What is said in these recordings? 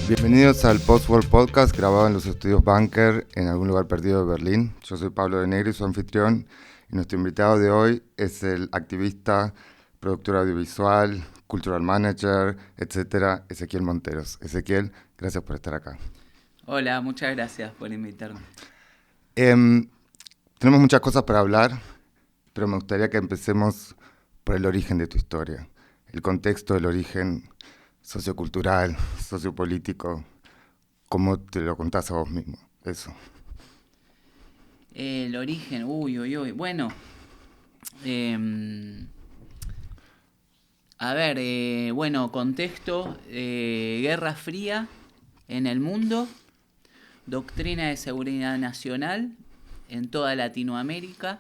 Bienvenidos al Post-War Podcast grabado en los estudios Bunker en algún lugar perdido de Berlín. Yo soy Pablo de Negri, su anfitrión, y nuestro invitado de hoy es el activista, productor audiovisual, cultural manager, etcétera, Ezequiel Monteros. Ezequiel, gracias por estar acá. Hola, muchas gracias por invitarme. Tenemos muchas cosas para hablar, pero me gustaría que empecemos por el origen de tu historia, el contexto del origen sociocultural, sociopolítico, cómo te lo contás a vos mismo, eso. El origen, Bueno, contexto, Guerra Fría en el mundo, doctrina de seguridad nacional en toda Latinoamérica,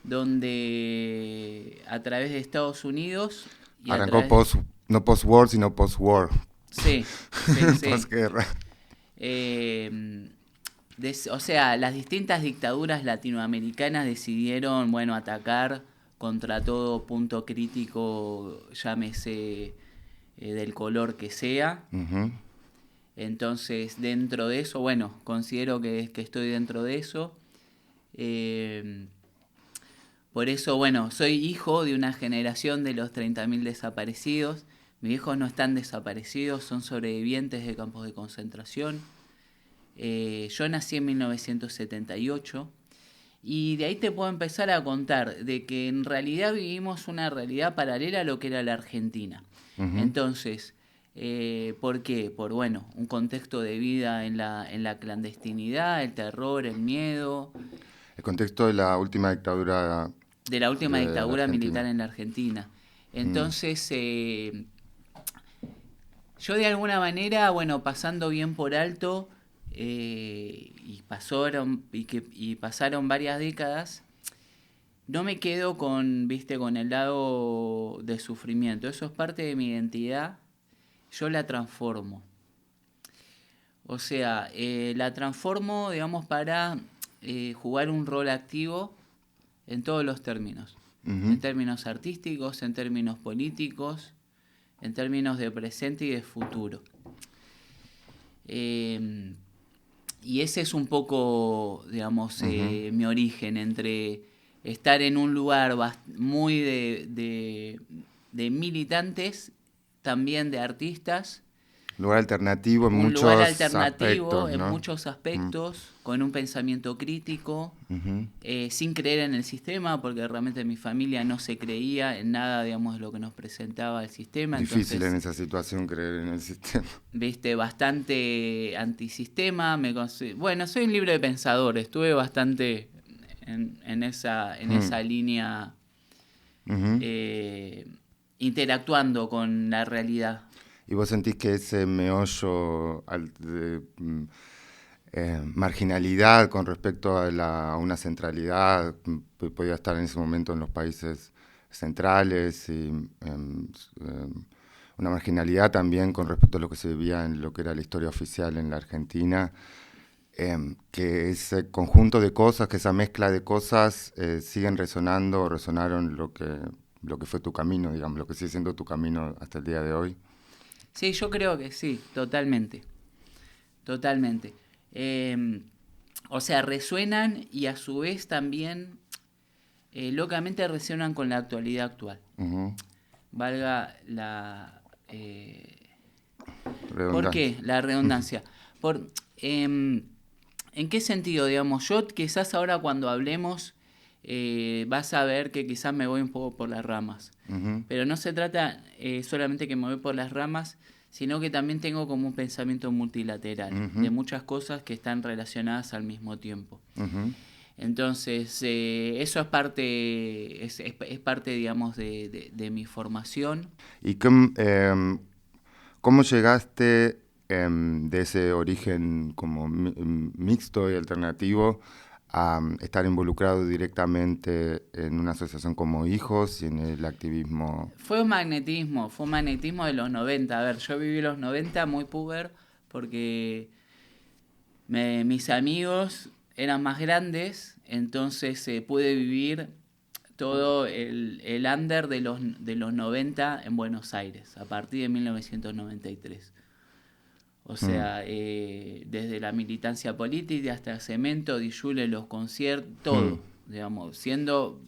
donde a través de Estados Unidos y Arrancó no post-war, sino post-war. Sí. Postguerra. O sea, las distintas dictaduras latinoamericanas decidieron, atacar contra todo punto crítico, llámese del color que sea. Uh-huh. Entonces, dentro de eso, considero que estoy dentro de eso. Por eso, soy hijo de una generación de los 30.000 desaparecidos. Mis hijos no están desaparecidos, son sobrevivientes de campos de concentración. Yo nací en 1978 y de ahí te puedo empezar a contar de que en realidad vivimos una realidad paralela a lo que era la Argentina. Uh-huh. Entonces, ¿por qué? Por un contexto de vida en la clandestinidad, el terror, el miedo. El contexto de la última dictadura. De la última dictadura militar en la Argentina. Entonces, yo de alguna manera, pasando bien por alto, y pasaron varias décadas, no me quedo con el lado de sufrimiento. Eso es parte de mi identidad. Yo la transformo. O sea, la transformo, digamos, para jugar un rol activo en todos los términos. Uh-huh. En términos artísticos, en términos políticos, en términos de presente y de futuro. Y ese es un poco, digamos, uh-huh, mi origen, entre estar en un lugar muy de militantes, también de artistas. Lugar alternativo en muchos aspectos, ¿no? En muchos aspectos, con un pensamiento crítico, uh-huh, sin creer en el sistema, porque realmente mi familia no se creía en nada, digamos, de lo que nos presentaba el sistema. Difícil. Entonces, en esa situación creer en el sistema. Bastante antisistema. Soy un libre pensador, estuve bastante en esa línea, uh-huh, interactuando con la realidad. ¿Y vos sentís que ese meollo marginalidad con respecto a una centralidad podía estar en ese momento en los países centrales y una marginalidad también con respecto a lo que se vivía en lo que era la historia oficial en la Argentina, que ese conjunto de cosas, que esa mezcla de cosas siguen resonando o resonaron lo que fue tu camino, digamos, lo que sigue siendo tu camino hasta el día de hoy? Sí, yo creo que sí, totalmente. O sea, resuenan y a su vez también locamente resuenan con la actualidad actual. Uh-huh. Valga la... ¿Por qué? La redundancia. ¿En qué sentido, digamos? Yo quizás ahora cuando hablemos vas a ver que quizás me voy un poco por las ramas. Uh-huh. Pero no se trata solamente que me voy por las ramas, sino que también tengo como un pensamiento multilateral, uh-huh, de muchas cosas que están relacionadas al mismo tiempo. Uh-huh. Entonces, eso es parte, es parte, digamos, de mi formación. ¿Y cómo llegaste de ese origen como mixto y alternativo a estar involucrado directamente en una asociación como Hijos y en el activismo? Fue un magnetismo de los 90. A ver, yo viví los 90 muy puber porque mis amigos eran más grandes, entonces pude vivir todo el under de los 90 en Buenos Aires, a partir de 1993. O sea, desde la militancia política hasta el cemento, Dijule, los conciertos, todo, digamos.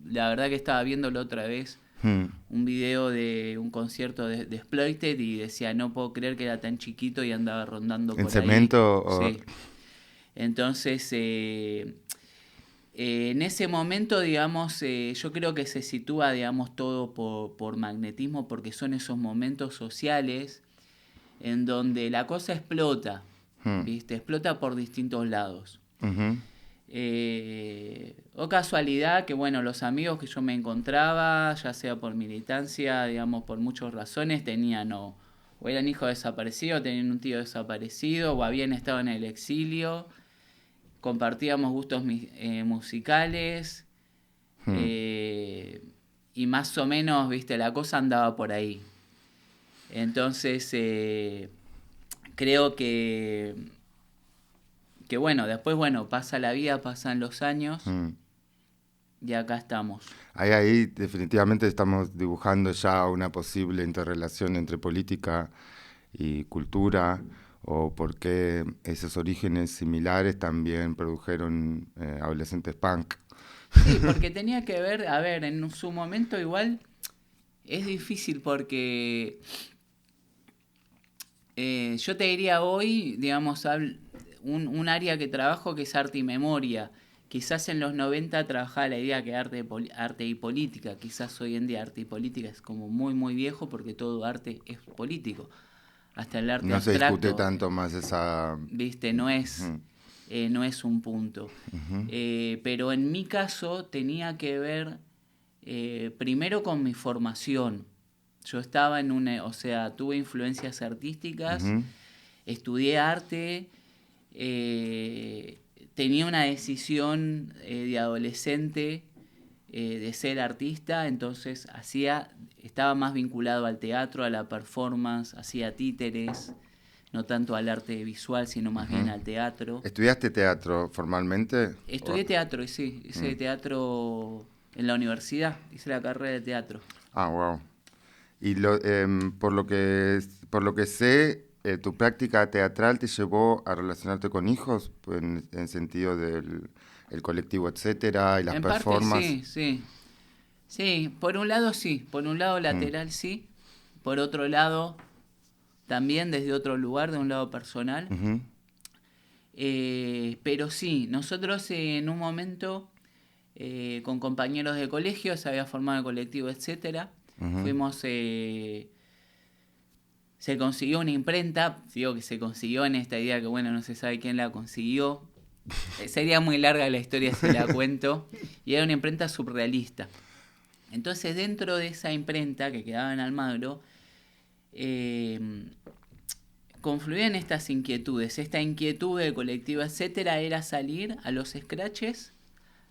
La verdad que estaba viéndolo otra vez, un video de un concierto de Exploited y decía, no puedo creer que era tan chiquito y andaba rondando ¿En por cemento? ahí. Sí. Entonces, en ese momento, digamos, yo creo que se sitúa, digamos, todo por magnetismo, porque son esos momentos sociales en donde la cosa explota, ¿viste? Explota por distintos lados. Uh-huh. O casualidad que, bueno, los amigos que yo me encontraba, ya sea por militancia, digamos, por muchas razones, tenían o eran hijos desaparecidos, tenían un tío desaparecido, o habían estado en el exilio, compartíamos gustos musicales, y más o menos, viste, la cosa andaba por ahí. Entonces, creo que bueno, después, bueno, pasa la vida, pasan los años, y acá estamos. Ahí definitivamente estamos dibujando ya una posible interrelación entre política y cultura, o por qué esos orígenes similares también produjeron adolescentes punk. Sí, porque tenía que ver, a ver, en su momento igual es difícil porque yo te diría hoy, digamos, un área que trabajo que es arte y memoria. Quizás en los 90 trabajaba la idea que arte y política. Quizás hoy en día arte y política es como muy, muy viejo porque todo arte es político. Hasta el arte No se discute abstracto, tanto más esa... viste, no es un punto. Pero en mi caso tenía que ver primero con mi formación. Yo estaba o sea, tuve influencias artísticas, estudié arte, tenía una decisión de adolescente de ser artista, entonces estaba más vinculado al teatro, a la performance, hacía títeres, no tanto al arte visual, sino más bien al teatro. ¿Estudiaste teatro formalmente? Estudié teatro, y sí, hice teatro en la universidad, hice la carrera de teatro. Ah, wow. Y por lo que sé, tu práctica teatral te llevó a relacionarte con hijos, pues, en sentido del el colectivo, etcétera, y las En parte performances. sí, sí. Sí, por un lado sí, por un lado lateral sí, por otro lado también desde otro lugar, de un lado personal. Ujú. Pero sí, nosotros en un momento con compañeros de colegio, se había formado el colectivo, etcétera. Fuimos, se consiguió una imprenta, digo que se consiguió en esta idea que bueno, no se sabe quién la consiguió. Sería muy larga la historia si la cuento. Y era una imprenta surrealista. Entonces dentro de esa imprenta que quedaba en Almagro, confluían estas inquietudes. Esta inquietud del colectivo, etcétera, era salir a los scratches,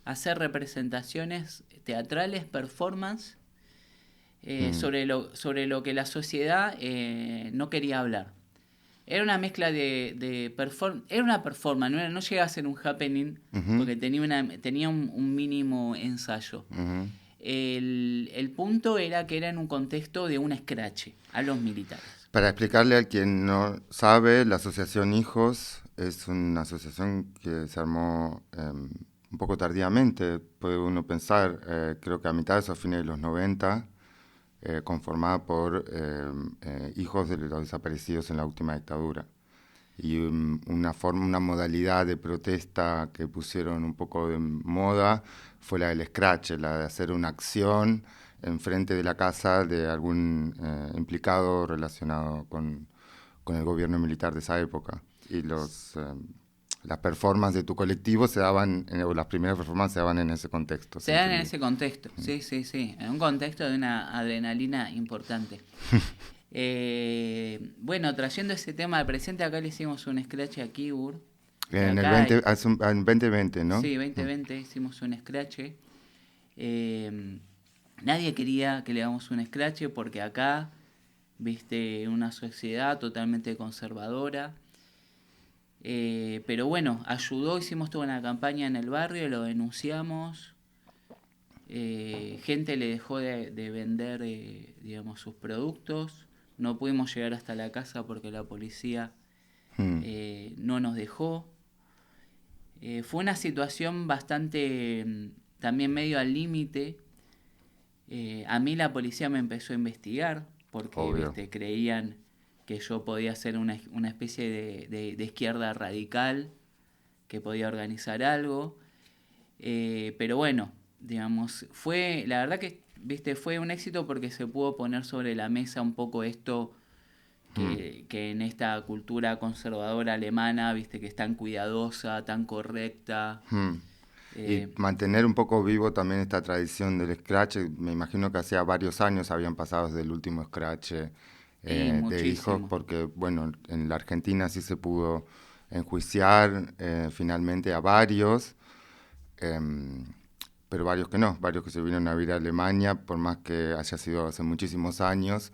hacer representaciones teatrales, performance, sobre lo que la sociedad no quería hablar. Era una mezcla de performance, era una performance, no llegaba a ser un happening, porque tenía un mínimo ensayo. El punto era que era en un contexto de un scratch a los militares. Para explicarle a quien no sabe, la Asociación Hijos es una asociación que se armó un poco tardíamente, puede uno pensar, creo que a mitad o fines de los 90, conformada por hijos de los desaparecidos en la última dictadura. Y una modalidad de protesta que pusieron un poco de moda fue la del scratch, la de hacer una acción enfrente de la casa de algún implicado relacionado con el gobierno militar de esa época. Y las performances de tu colectivo se daban, o las primeras performances se daban en ese contexto. Se dan en ese contexto, sí, en un contexto de una adrenalina importante. Bueno, trayendo ese tema al presente, acá le hicimos un scratch a Kibur. En el en 2020, ¿no? Sí, 2020 hicimos un scratch. Nadie quería que le hagamos un scratch porque acá, viste, una sociedad totalmente conservadora. Pero bueno, ayudó, hicimos toda una campaña en el barrio, lo denunciamos. Gente le dejó de vender, digamos, sus productos. No pudimos llegar hasta la casa porque la policía no nos dejó. Fue una situación bastante, también medio al límite. A mí la policía me empezó a investigar porque ¿viste? Creían que yo podía ser una especie de izquierda radical, que podía organizar algo. Pero bueno, digamos, la verdad que ¿viste? Fue un éxito porque se pudo poner sobre la mesa un poco esto que en esta cultura conservadora alemana, ¿viste? Que es tan cuidadosa, tan correcta. Y mantener un poco vivo también esta tradición del Scratch. Me imagino que hacía varios años habían pasado desde el último Scratch de hijos, porque bueno, en la Argentina sí se pudo enjuiciar finalmente a varios, pero varios que no, varios que se vinieron a vivir a Alemania, por más que haya sido hace muchísimos años.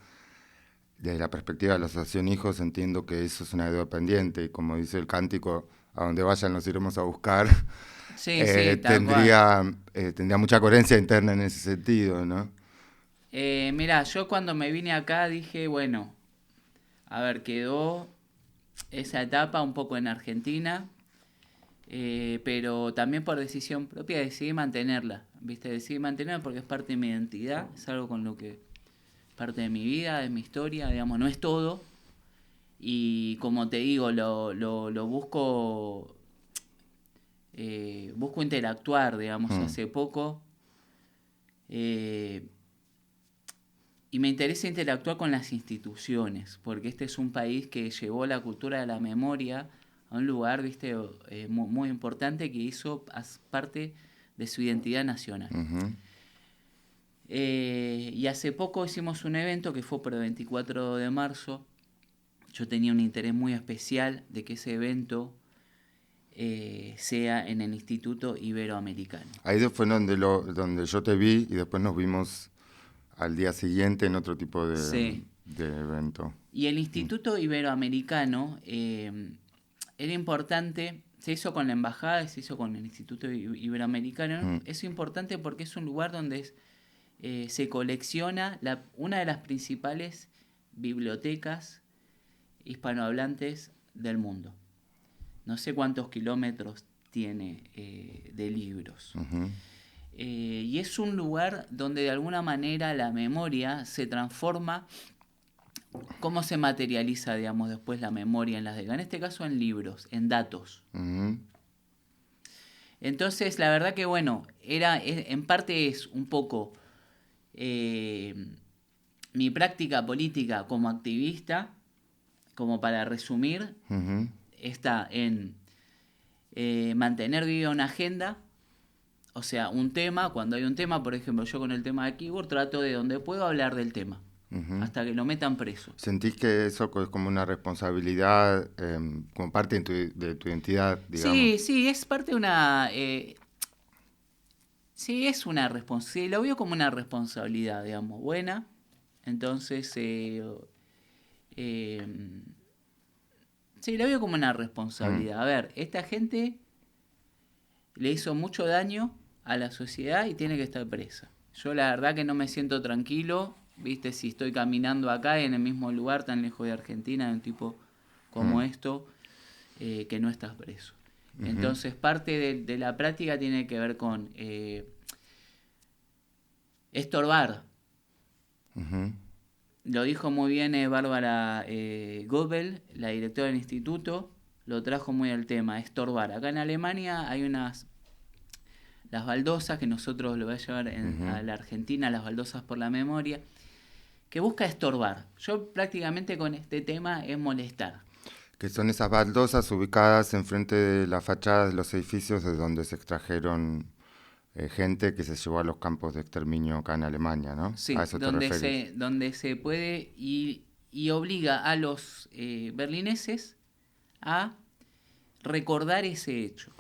Desde la perspectiva de la asociación Hijos entiendo que eso es una deuda pendiente y como dice el cántico, a donde vayan los iremos a buscar. Tendría mucha coherencia interna en ese sentido, ¿no? Mirá, yo cuando me vine acá dije, bueno, a ver, quedó esa etapa un poco en Argentina, pero también por decisión propia decidí mantenerla, ¿viste? Decidí mantenerla porque es parte de mi identidad, es algo con lo que parte de mi vida, de mi historia, digamos, no es todo. Y como te digo, lo busco interactuar, digamos, hace poco. Y me interesa interactuar con las instituciones, porque este es un país que llevó la cultura de la memoria a un lugar, ¿viste? Muy, muy importante, que hizo parte de su identidad nacional. Y hace poco hicimos un evento que fue por el 24 de marzo. Yo tenía un interés muy especial de que ese evento sea en el Instituto Iberoamericano. Ahí fue donde yo te vi y después nos vimos al día siguiente en otro tipo de evento. Y el Instituto Iberoamericano era importante, se hizo con la embajada, se hizo con el Instituto Iberoamericano. Es importante porque es un lugar donde se colecciona una de las principales bibliotecas hispanohablantes del mundo. No sé cuántos kilómetros tiene de libros. Y es un lugar donde de alguna manera la memoria se transforma. ¿Cómo se materializa, digamos, después la memoria en las décadas? En este caso en libros, en datos. Entonces, la verdad que, bueno, en parte es un poco mi práctica política como activista, como para resumir, está en mantener viva una agenda, o sea, un tema. Cuando hay un tema, por ejemplo, yo con el tema de Keyboard trato de donde puedo hablar del tema, hasta que lo metan preso. ¿Sentís que eso es como una responsabilidad, como parte de tu identidad, digamos? Sí, es parte de una... sí, es una responsabilidad, lo veo como una responsabilidad, digamos, buena. Entonces, sí, lo veo como una responsabilidad. A ver, esta gente le hizo mucho daño a la sociedad y tiene que estar presa. Yo la verdad que no me siento tranquilo, viste, si estoy caminando acá en el mismo lugar tan lejos de Argentina, de un tipo como esto, que no estás preso. Entonces parte de la práctica tiene que ver con estorbar. Lo dijo muy bien Bárbara Goebel, la directora del instituto, lo trajo muy al tema, estorbar. Acá en Alemania hay las baldosas, que nosotros lo voy a llevar a la Argentina, las baldosas por la memoria, que busca estorbar. Yo prácticamente con este tema es molestar. Que son esas baldosas ubicadas enfrente de las fachadas de los edificios de donde se extrajeron gente que se llevó a los campos de exterminio acá en Alemania, ¿no? Sí, ¿A eso te refieres? donde se puede y obliga a los berlineses a recordar ese hecho.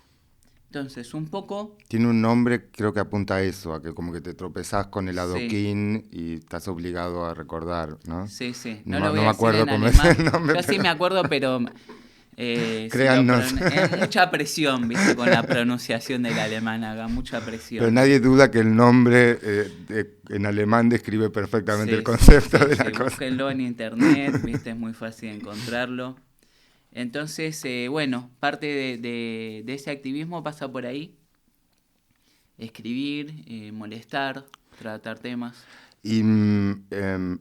Entonces, un poco... Tiene un nombre, creo que apunta a eso, a que como que te tropezás con el adoquín y estás obligado a recordar, ¿no? Sí. No me acuerdo cómo es el nombre. Yo sí me acuerdo, pero... créannos. Es mucha presión, ¿viste? Con la pronunciación del alemán acá, mucha presión. Pero nadie duda que el nombre en alemán describe perfectamente el concepto de la cosa. Búsquenlo en internet, ¿viste? Es muy fácil encontrarlo. Entonces, bueno, parte de ese activismo pasa por ahí, escribir, molestar, tratar temas. Y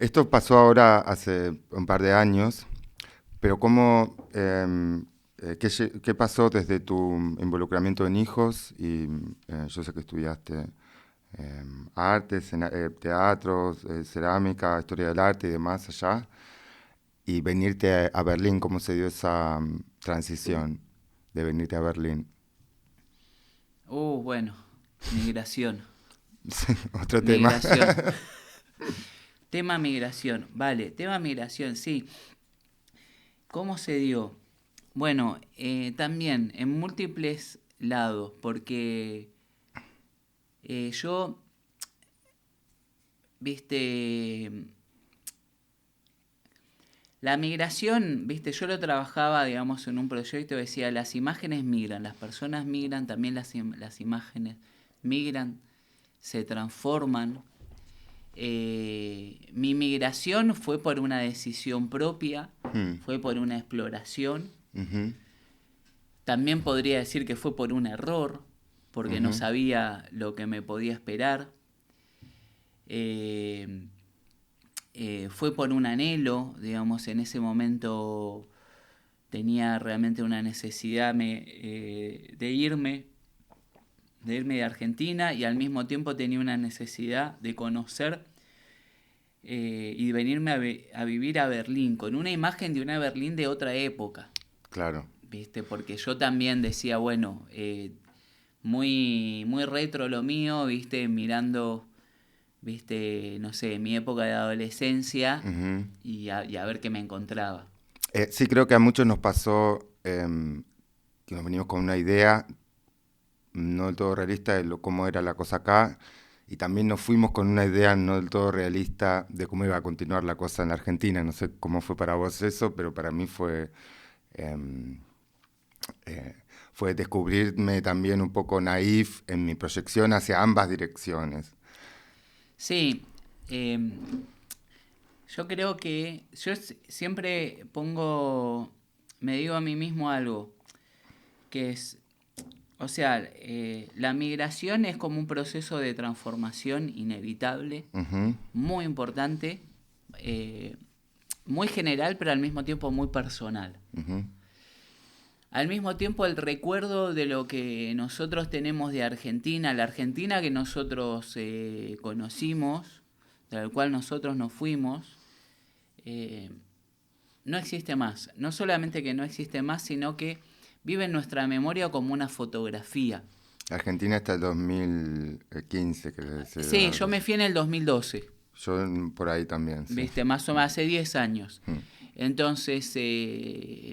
esto pasó ahora hace un par de años, pero ¿qué pasó desde tu involucramiento en hijos? Y yo sé que estudiaste artes, teatros, cerámica, historia del arte y demás allá. Y venirte a Berlín, ¿cómo se dio esa transición de venirte a Berlín? Bueno, migración. Otro tema. Migración. Tema migración, vale, tema migración, sí. ¿Cómo se dio? Bueno, también en múltiples lados, porque yo, viste, la migración, viste, yo lo trabajaba, digamos, en un proyecto que decía, las imágenes migran, las personas migran, también las imágenes migran, se transforman. Mi migración fue por una decisión propia, Mm, fue por una exploración. ujú, También podría decir que fue por un error, porque no ujú, sabía lo que me podía esperar. Eh, Fue por un anhelo, digamos, en ese momento tenía realmente una necesidad de irme de Argentina y al mismo tiempo tenía una necesidad de conocer y venirme a vivir a Berlín, con una imagen de una Berlín de otra época, claro. ¿viste? Porque yo también decía, bueno, muy, muy retro lo mío, ¿viste? Mirando, ¿viste? No sé, mi época de adolescencia Ujú. y a ver qué me encontraba. Sí, creo que a muchos nos pasó que nos venimos con una idea no del todo realista de cómo era la cosa acá, y también nos fuimos con una idea no del todo realista de cómo iba a continuar la cosa en la Argentina. No sé cómo fue para vos eso, pero para mí em, eh, fue descubrirme también un poco naif en mi proyección hacia ambas direcciones. Sí, eh, yo creo que siempre pongo, me digo a mí mismo algo, que es, o sea, la migración es como un proceso de transformación inevitable, Ujú, muy importante, eh, muy general, pero al mismo tiempo muy personal. ujú, Al mismo tiempo el recuerdo de lo que nosotros tenemos de Argentina, la Argentina que nosotros conocimos, de la cual nosotros nos fuimos, eh, no existe más. No solamente que no existe más, sino que vive en nuestra memoria como una fotografía. Argentina hasta el 2015, que se dio Sí, algo yo me así. fui en el 2012, Yo por ahí también, sí. ¿viste? Más o menos hace 10 años. Mm, Entonces,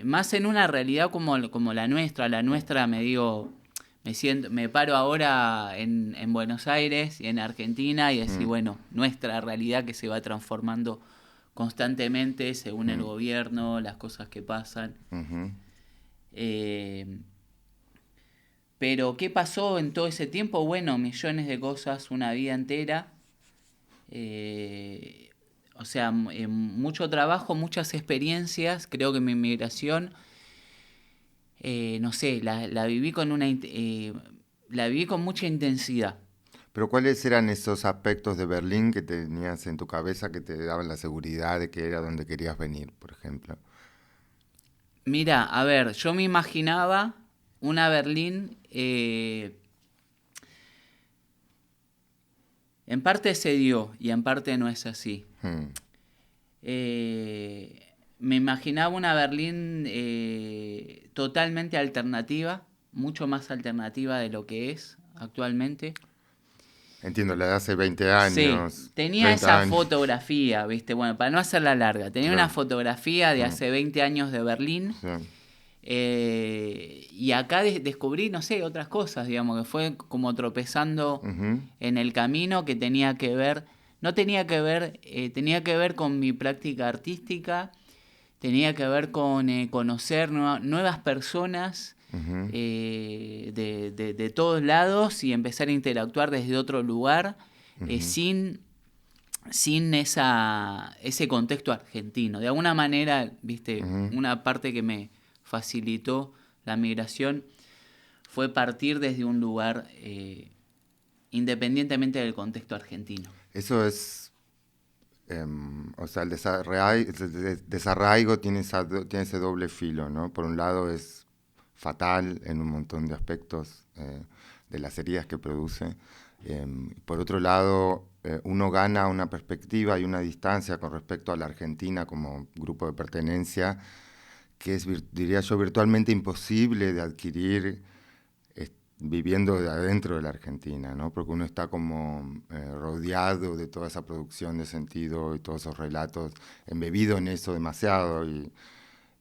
más en una realidad como la nuestra me digo, me paro ahora en Buenos Aires y en Argentina y decir, mm, bueno, nuestra realidad que se va transformando constantemente según el mm, gobierno, las cosas que pasan. ujú. Eh, pero, ¿qué pasó en todo ese tiempo? Bueno, millones de cosas, una vida entera. Eh, o sea, mucho trabajo, muchas experiencias. Creo que mi inmigración, no sé, la viví con mucha intensidad. Pero ¿cuáles eran esos aspectos de Berlín que tenías en tu cabeza que te daban la seguridad de que era donde querías venir, por ejemplo? Mira, a ver, yo me imaginaba una Berlín, en parte se dio y en parte no es así. Mm, Me imaginaba una Berlín totalmente alternativa, mucho más alternativa de lo que es actualmente. entiendo, la de hace 20 Sí, años, tenía 30 esa años. fotografía, ¿viste? Bueno, para no hacerla larga, tenía una Claro. fotografía de Mm, hace 20 años de Berlín. sí. Y acá descubrí, no sé, otras cosas, digamos, que fue como tropezando Ujú, en el camino que tenía que ver, no tenía que ver, tenía que ver con mi práctica artística, tenía que ver con conocer nuevas personas ujú, de todos lados y empezar a interactuar desde otro lugar ujú, sin ese contexto argentino. De alguna manera, viste, ujú, una parte que me facilitó la migración fue partir desde un lugar independientemente del contexto argentino. Eso es, o sea, el desarraigo tiene ese doble filo, ¿no? Por un lado es fatal en un montón de aspectos de las heridas que produce. Por otro lado, uno gana una perspectiva y una distancia con respecto a la Argentina como grupo de pertenencia que es, diría yo, virtualmente imposible de adquirir viviendo de adentro de la Argentina, ¿no? Porque uno está como rodeado de toda esa producción de sentido y todos esos relatos, embebido en eso demasiado, y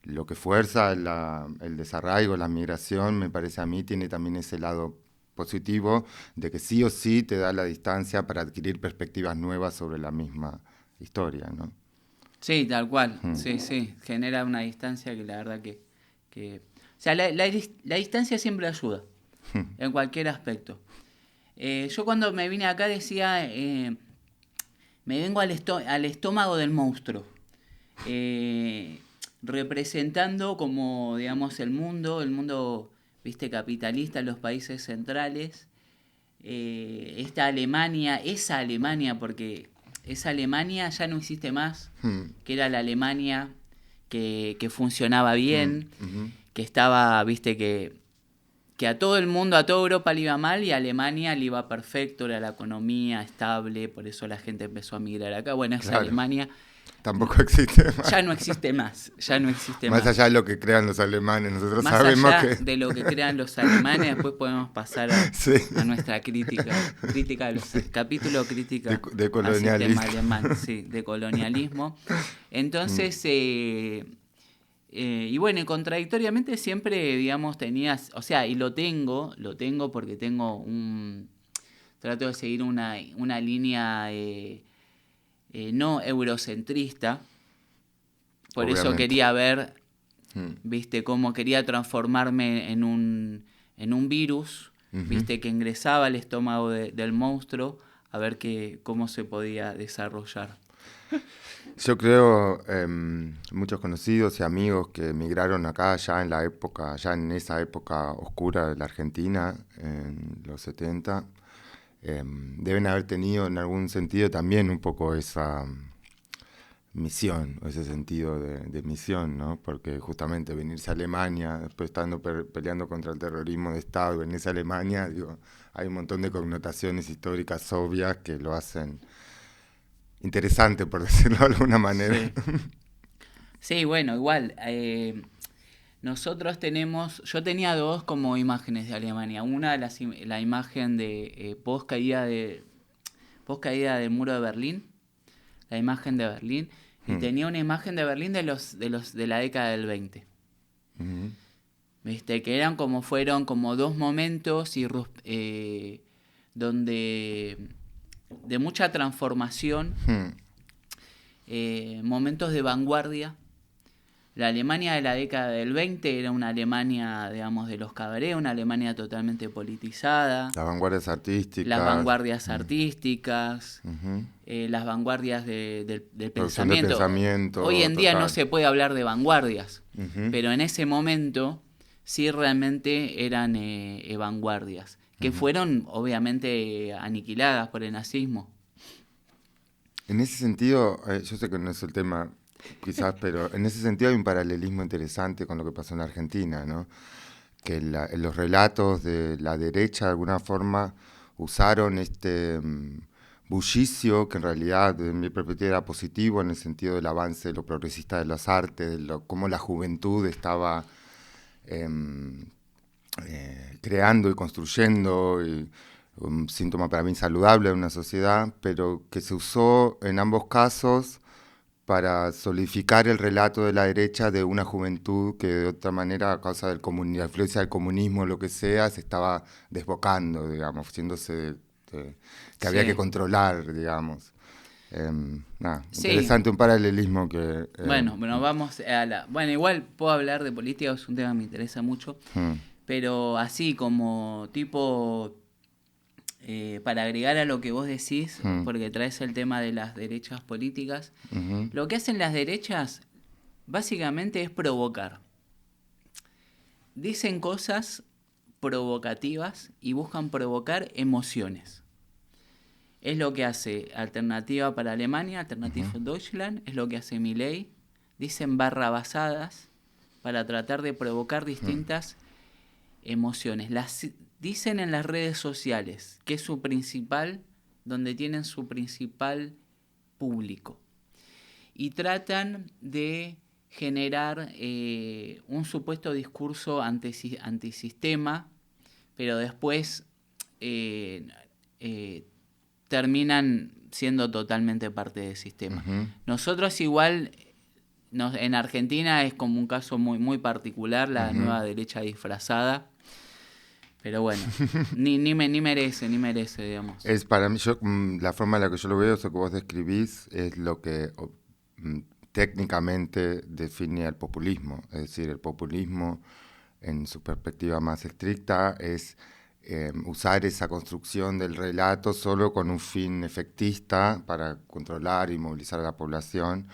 lo que fuerza el desarraigo, la migración, me parece a mí, tiene también ese lado positivo de que sí o sí te da la distancia para adquirir perspectivas nuevas sobre la misma historia, ¿no? Sí, tal cual, sí, genera una distancia que la verdad que... O sea, la distancia siempre ayuda, en cualquier aspecto. Yo cuando me vine acá decía, me vengo al estómago del monstruo, representando como, digamos, el mundo, viste, capitalista en los países centrales, esa Alemania, porque esa Alemania ya no existe más, que era la Alemania que funcionaba bien, que estaba, viste, que a todo el mundo, a toda Europa le iba mal y a Alemania le iba perfecto, era la economía estable, por eso la gente empezó a migrar acá. Bueno, esa Alemania tampoco existe más. Ya no existe más, Más allá de lo que crean los alemanes, nosotros más sabemos allá que... de lo que crean los alemanes, después podemos pasar a nuestra crítica de los capítulo crítica de colonialismo. al sistema alemán, sí, de colonialismo. Entonces, y bueno, y contradictoriamente siempre, digamos, tenías, o sea, y lo tengo porque trato de seguir una línea no eurocentrista, por Obviamente. eso quería ver, viste, cómo quería transformarme en un virus, viste, que ingresaba al estómago del monstruo, a ver cómo se podía desarrollar. Yo creo, muchos conocidos y amigos que emigraron acá ya en esa época oscura de la Argentina, en los 70, deben haber tenido en algún sentido también un poco esa misión, o ese sentido de misión, ¿no? Porque justamente venirse a Alemania, después estando peleando contra el terrorismo de Estado, venirse a Alemania, digo, hay un montón de connotaciones históricas obvias que lo hacen interesante, por decirlo de alguna manera. Sí, bueno, igual, nosotros yo tenía dos como imágenes de Alemania. Una, la imagen de post caída del muro de Berlín, la imagen de Berlín, y tenía una imagen de Berlín de la década del 20. Viste, que fueron como dos momentos donde de mucha transformación, momentos de vanguardia. La Alemania de la década del 20 era una Alemania, digamos, de los cabarets, una Alemania totalmente politizada. Las vanguardias artísticas. Las vanguardias artísticas, las vanguardias del pensamiento. Hoy en día no se puede hablar de vanguardias, pero en ese momento sí realmente eran vanguardias, que fueron obviamente aniquiladas por el nazismo. En ese sentido, yo sé que no es el tema quizás, pero en ese sentido hay un paralelismo interesante con lo que pasó en Argentina, ¿no? Que los relatos de la derecha de alguna forma usaron este bullicio, que en realidad desde mi perspectiva era positivo en el sentido del avance de lo progresista de las artes, de cómo la juventud estaba creando y construyendo, y un síntoma para mí saludable de una sociedad, pero que se usó en ambos casos para solidificar el relato de la derecha de una juventud que de otra manera, a causa de la influencia del comunismo, lo que sea, se estaba desbocando, digamos, haciéndose que había que controlar, digamos. Interesante, un paralelismo que... Bueno, vamos a Bueno, igual puedo hablar de política, es un tema que me interesa mucho, pero así como tipo... para agregar a lo que vos decís, porque traes el tema de las derechas políticas, lo que hacen las derechas básicamente es provocar. dicen cosas provocativas y buscan provocar emociones. Es lo que hace Alternativa para Alemania, Alternative für Deutschland, es lo que hace Milei. Dicen barrabasadas para tratar de provocar distintas emociones. Las dicen en las redes sociales, que es su principal, donde tienen su principal público. Y tratan de generar un supuesto discurso antisistema, pero después terminan siendo totalmente parte del sistema. Nosotros igual, en Argentina es como un caso muy, muy particular, la nueva derecha disfrazada. Pero bueno, ni merece, digamos. Es para mí, la forma en la que yo lo veo, eso que vos describís, es lo que técnicamente define al populismo. Es decir, el populismo, en su perspectiva más estricta, es usar esa construcción del relato solo con un fin efectista para controlar y movilizar a la población,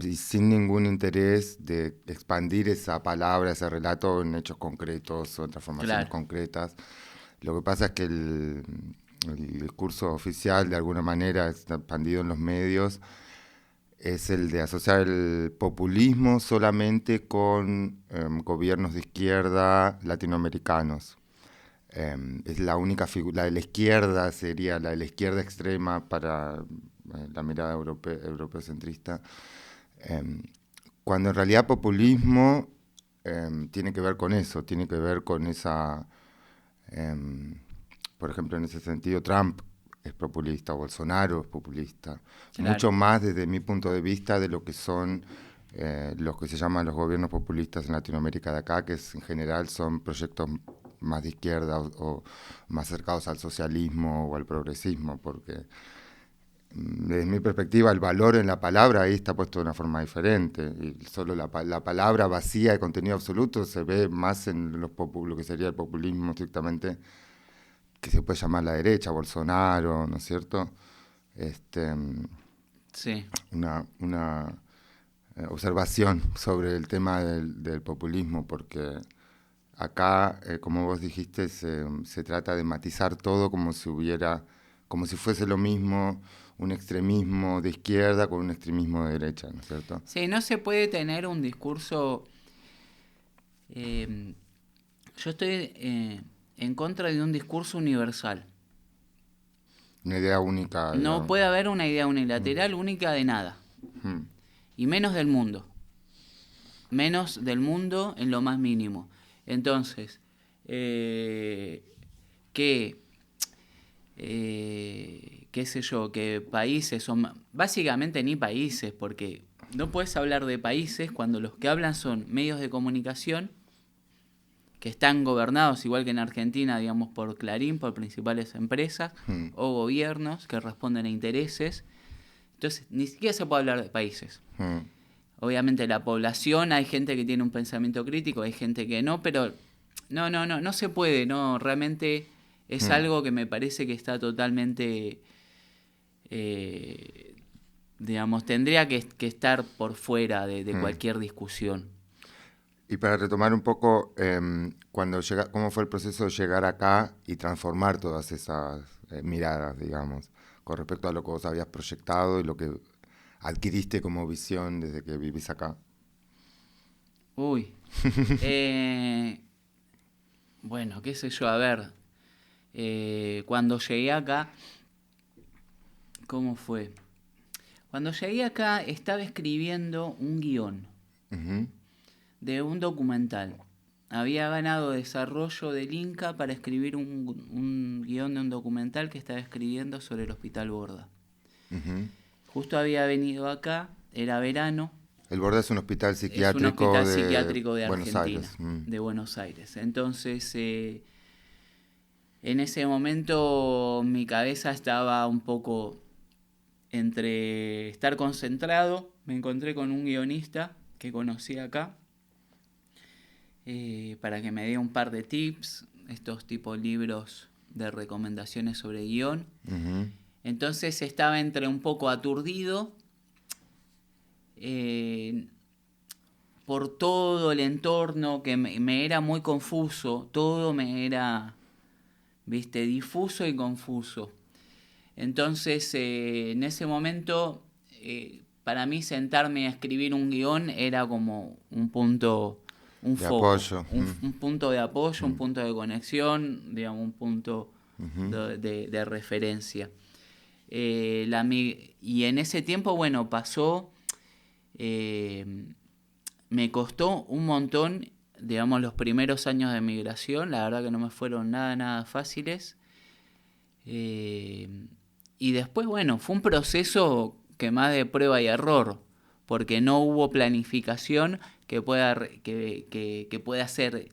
y sin ningún interés de expandir esa palabra, ese relato en hechos concretos o en transformaciones concretas. Lo que pasa es que el discurso oficial, de alguna manera, está expandido en los medios, es el de asociar el populismo solamente con gobiernos de izquierda latinoamericanos. Es la única figura, la de la izquierda sería la de la izquierda extrema para la mirada europeocentrista, cuando en realidad populismo tiene que ver con eso, tiene que ver con esa, por ejemplo, en ese sentido Trump es populista, Bolsonaro es populista, mucho más desde mi punto de vista de lo que son los que se llaman los gobiernos populistas en Latinoamérica de acá, que en general son proyectos más de izquierda o más acercados al socialismo o al progresismo, porque desde mi perspectiva el valor en la palabra ahí está puesto de una forma diferente, y solo la palabra vacía de contenido absoluto se ve más en lo que sería el populismo estrictamente, que se puede llamar la derecha, Bolsonaro, ¿no es cierto? Sí. Una observación sobre el tema del populismo, porque acá, como vos dijiste, se trata de matizar todo como si fuese lo mismo un extremismo de izquierda con un extremismo de derecha, ¿no es cierto? Sí, no se puede tener un discurso... yo estoy en contra de un discurso universal. Una idea única. No puede haber una idea unilateral única de nada. Y menos del mundo. Menos del mundo en lo más mínimo. Entonces, qué sé yo, que países son... Básicamente ni países, porque no puedes hablar de países cuando los que hablan son medios de comunicación que están gobernados, igual que en Argentina, digamos, por Clarín, por principales empresas, o gobiernos que responden a intereses. Entonces, ni siquiera se puede hablar de países. Obviamente la población, hay gente que tiene un pensamiento crítico, hay gente que no, pero no se puede, no, realmente es algo que me parece que está totalmente, digamos, tendría que estar por fuera de cualquier discusión. Y para retomar un poco, ¿cómo fue el proceso de llegar acá y transformar todas esas miradas, digamos, con respecto a lo que vos habías proyectado y lo que adquiriste como visión desde que vivís acá? Uy. Bueno, qué sé yo, a ver. Cuando llegué acá, ¿cómo fue? Cuando llegué acá estaba escribiendo un guión de un documental. Había ganado desarrollo del Inca para escribir un guión de un documental que estaba escribiendo sobre el Hospital Borda. Justo había venido acá, era verano. El Borda es un hospital psiquiátrico, es un hospital psiquiátrico de Buenos Argentina, Aires. de Buenos Aires. Entonces, en ese momento mi cabeza estaba un poco entre estar concentrado. Me encontré con un guionista que conocí acá para que me dé un par de tips, estos tipos libros de recomendaciones sobre guión. Entonces estaba entre un poco aturdido por todo el entorno que me era muy confuso, todo me era, viste, difuso y confuso. Entonces, en ese momento, para mí sentarme a escribir un guión era como un punto, un De foco, apoyo. un punto de apoyo, un punto de conexión, digamos, un punto de referencia. Y en ese tiempo, bueno, pasó, me costó un montón, digamos, los primeros años de migración, la verdad que no me fueron nada fáciles. Y después, bueno, fue un proceso que más de prueba y error, porque no hubo planificación que pueda ser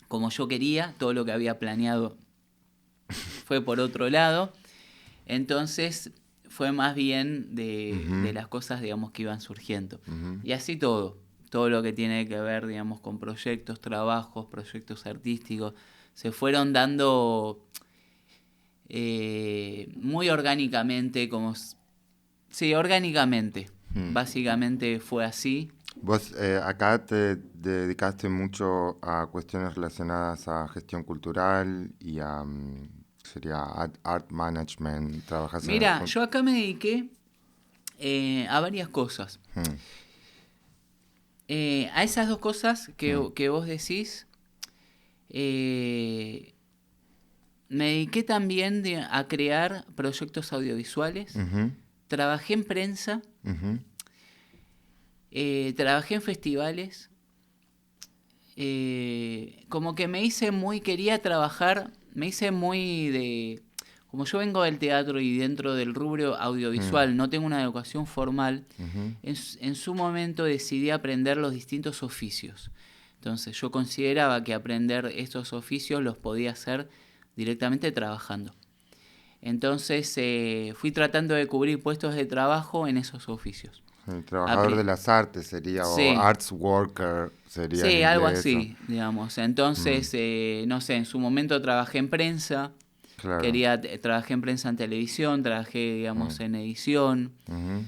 como yo quería, todo lo que había planeado fue por otro lado. Entonces fue más bien de las cosas, digamos, que iban surgiendo. Y así todo lo que tiene que ver, digamos, con proyectos, trabajos, proyectos artísticos, se fueron dando muy orgánicamente, sí, orgánicamente. Básicamente fue así. Vos acá te dedicaste mucho a cuestiones relacionadas a gestión cultural y a sería art management, trabajas en Mira, yo acá me dediqué a varias cosas. A esas dos cosas que vos decís, me dediqué también a crear proyectos audiovisuales. Ujú, Trabajé en prensa, ujú, trabajé en festivales. Como que quería trabajar, me hice muy de... Como yo vengo del teatro y dentro del rubro audiovisual no tengo una educación formal, ujú. en su momento decidí aprender los distintos oficios. Entonces yo consideraba que aprender estos oficios los podía hacer directamente trabajando. Entonces fui tratando de cubrir puestos de trabajo en esos oficios. El trabajador de las artes sería, o Sí, arts worker sería en sí, algo inglés. así, digamos. Entonces, no sé, en su momento trabajé en prensa, Claro. trabajé en prensa en televisión, trabajé, digamos, en edición. Ujú.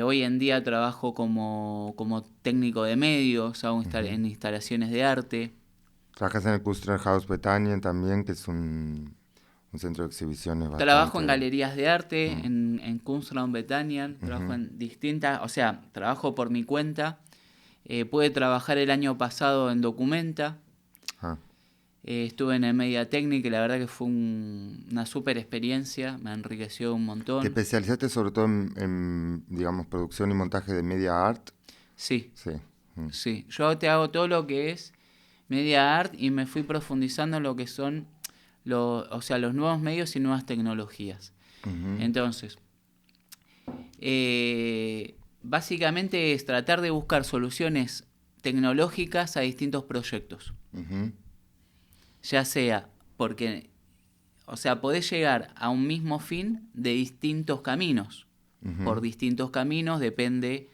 Hoy en día trabajo como técnico de medios, hago en instalaciones de arte. Trabajas en el Custer House Bethanien también, que es un centro de exhibiciones Trabajo en bastante... galerías de arte, en Kunstraum Bethanien, trabajo en distintas, o sea, trabajo por mi cuenta. Pude trabajar el año pasado en Documenta. Ah. Estuve en el Media Technic y la verdad que fue una súper experiencia, me enriqueció un ¿Te montón. especializaste sobre todo digamos, producción y montaje de media art? Sí, Sí. Mm. sí. Yo te hago todo lo que es Media Art y me fui profundizando en lo que son o sea, los nuevos medios y nuevas tecnologías. Entonces, básicamente es tratar de buscar soluciones tecnológicas a distintos proyectos. Ujú. Ya sea porque, o sea, podés llegar a un mismo fin de distintos caminos. Por distintos caminos depende,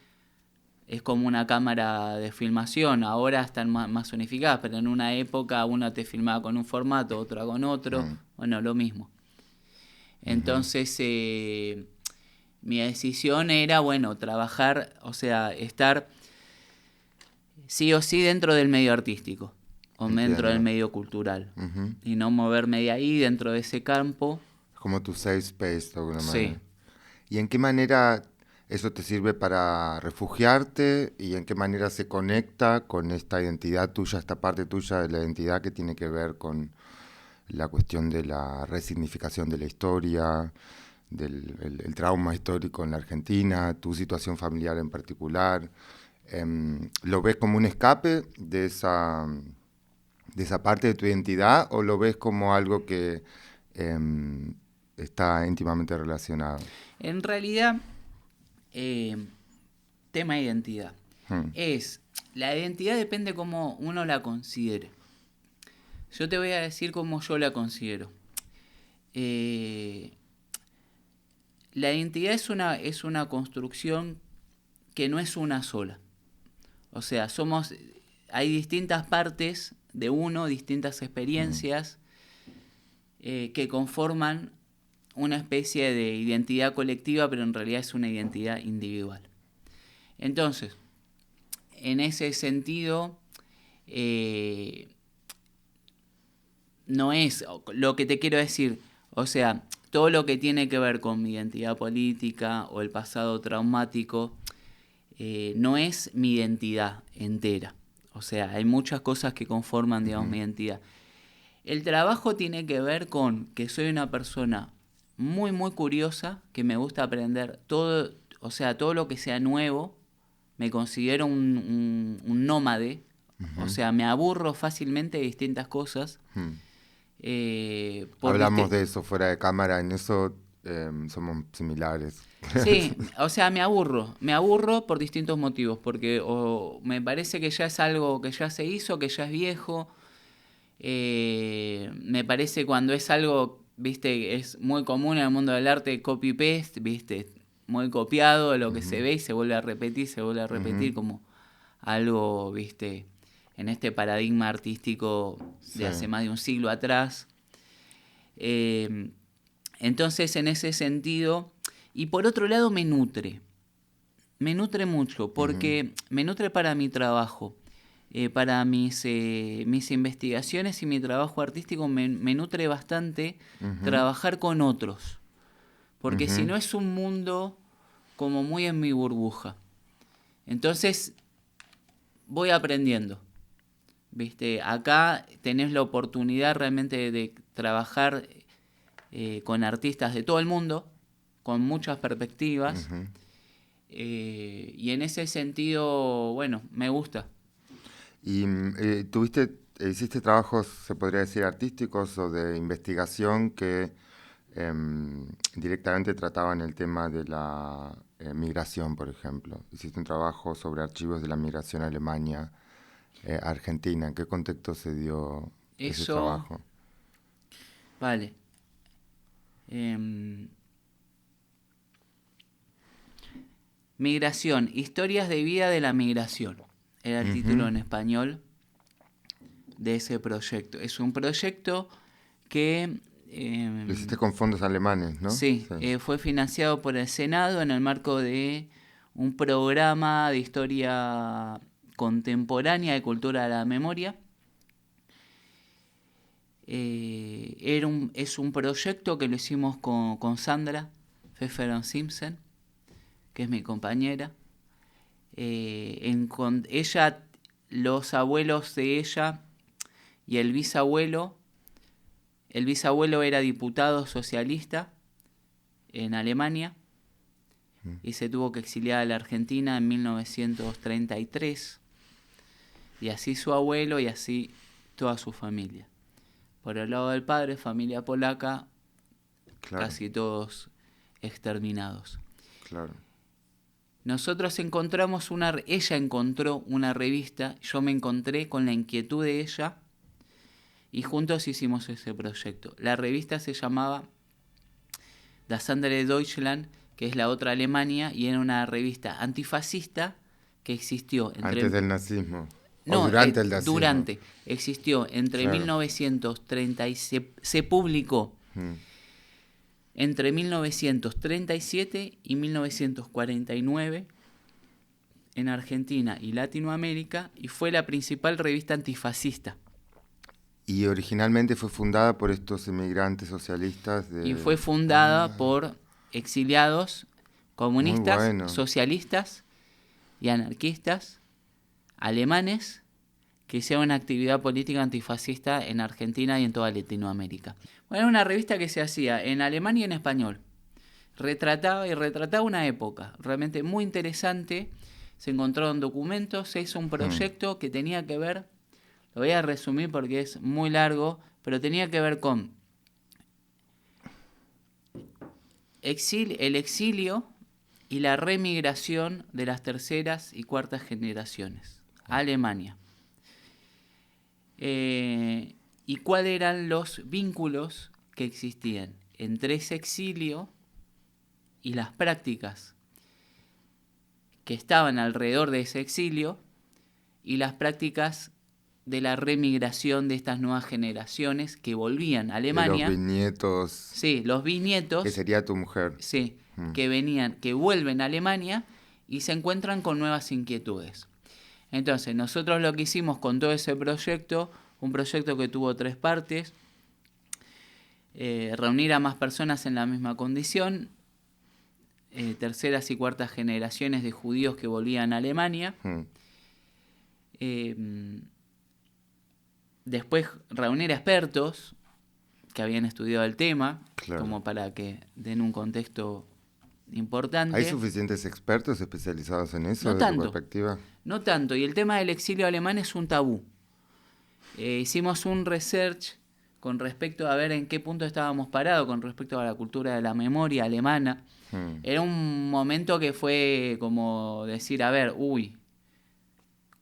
es como una cámara de filmación, ahora están más unificadas, pero en una época una te filmaba con un formato, otra con otro, bueno, lo mismo. Entonces, mi decisión era, bueno, trabajar, o sea, estar sí o sí dentro del medio artístico o dentro del Entiendo. medio cultural Ujú. y no moverme de ahí dentro de ese campo. Es como tu safe space de alguna Sí. manera. ¿Y en qué manera eso te sirve para refugiarte y en qué manera se conecta con esta identidad tuya, esta parte tuya de la identidad que tiene que ver con la cuestión de la resignificación de la historia, el trauma histórico en la Argentina, tu situación familiar en particular? ¿Lo ves como un escape de esa parte de tu identidad o lo ves como algo que está íntimamente relacionado? En realidad, tema identidad. Hmm. La identidad depende cómo uno la considere. Yo te voy a decir cómo yo la considero. Eh, la identidad es una construcción que no es una sola. O sea, hay distintas partes de uno, distintas experiencias que conforman una especie de identidad colectiva, pero en realidad es una identidad individual. Entonces, en ese sentido, no es lo que te quiero decir. O sea, todo lo que tiene que ver con mi identidad política o el pasado traumático, no es mi identidad entera. O sea, hay muchas cosas que conforman, digamos, mi identidad. El trabajo tiene que ver con que soy una persona muy, muy curiosa, que me gusta aprender todo, o sea, todo lo que sea nuevo. Me considero un nómade, o sea, me aburro fácilmente de distintas cosas. Hablamos de eso fuera de cámara, en eso somos similares. Sí, o sea, me aburro por distintos motivos, porque o me parece que ya es algo que ya se hizo, que ya es viejo. Me parece cuando es algo, viste, es muy común en el mundo del arte, copy-paste, viste, muy copiado de lo que se ve y se vuelve a repetir, como algo, viste, en este paradigma artístico de hace más de un siglo atrás. Entonces, en ese sentido, y por otro lado me nutre mucho, porque me nutre para mi trabajo. Para mis investigaciones y mi trabajo artístico me nutre bastante trabajar con otros, porque si no es un mundo como muy en mi burbuja. Entonces voy aprendiendo, ¿viste? Acá tenés la oportunidad realmente de trabajar con artistas de todo el mundo, con muchas perspectivas, y en ese sentido, bueno, me gusta. ¿Y hiciste trabajos, se podría decir, artísticos o de investigación que directamente trataban el tema de la migración, por ejemplo? Hiciste un trabajo sobre archivos de la migración a Alemania, Argentina. ¿En qué contexto se dio ese trabajo? Vale. Migración, historias de vida de la migración. Era el título en español de ese proyecto. Es un proyecto que... Lo hiciste con fondos alemanes, ¿no? Sí, fue financiado por el Senado en el marco de un programa de historia contemporánea de cultura de la memoria. Es un proyecto que lo hicimos con Sandra Pfefferon Simpson, que es mi compañera. Ella, los abuelos de ella y el bisabuelo era diputado socialista en Alemania y se tuvo que exiliar a la Argentina en 1933, y así su abuelo y así toda su familia. Por el lado del padre, familia polaca, claro, casi todos exterminados. Claro. Nosotros ella encontró una revista, yo me encontré con la inquietud de ella y juntos hicimos ese proyecto. La revista se llamaba Das andere Deutschland, que es la otra Alemania, y era una revista antifascista que existió antes del nazismo. No, o durante el nazismo. Durante. Existió entre, claro, 1930 y se publicó entre 1937 y 1949 en Argentina y Latinoamérica, y fue la principal revista antifascista. Y originalmente fue fundada por estos inmigrantes socialistas. Y fue fundada por exiliados comunistas, socialistas y anarquistas alemanes que hicieron actividad política antifascista en Argentina y en toda Latinoamérica. Bueno, era una revista que se hacía en alemán y en español. Retrataba una época realmente muy interesante. Se encontraron documentos, se hizo un proyecto que tenía que ver, lo voy a resumir porque es muy largo, pero tenía que ver con el exilio y la remigración de las terceras y cuartas generaciones a Alemania. Y cuáles eran los vínculos que existían entre ese exilio y las prácticas que estaban alrededor de ese exilio y las prácticas de la remigración de estas nuevas generaciones que volvían a Alemania. De los bisnietos. Sí, los bisnietos. Que sería tu mujer. Sí, que vuelven a Alemania y se encuentran con nuevas inquietudes. Entonces, nosotros lo que hicimos con todo ese proyecto, un proyecto que tuvo 3 partes, reunir a más personas en la misma condición, terceras y cuartas generaciones de judíos que volvían a Alemania, después reunir expertos que habían estudiado el tema, Claro. como para que den un contexto importante. ¿Hay suficientes expertos especializados en eso No desde tanto. tu perspectiva? No tanto, y el tema del exilio alemán es un tabú. Hicimos un research con respecto a ver en qué punto estábamos parados con respecto a la cultura de la memoria alemana. Era un momento que fue como decir, a ver,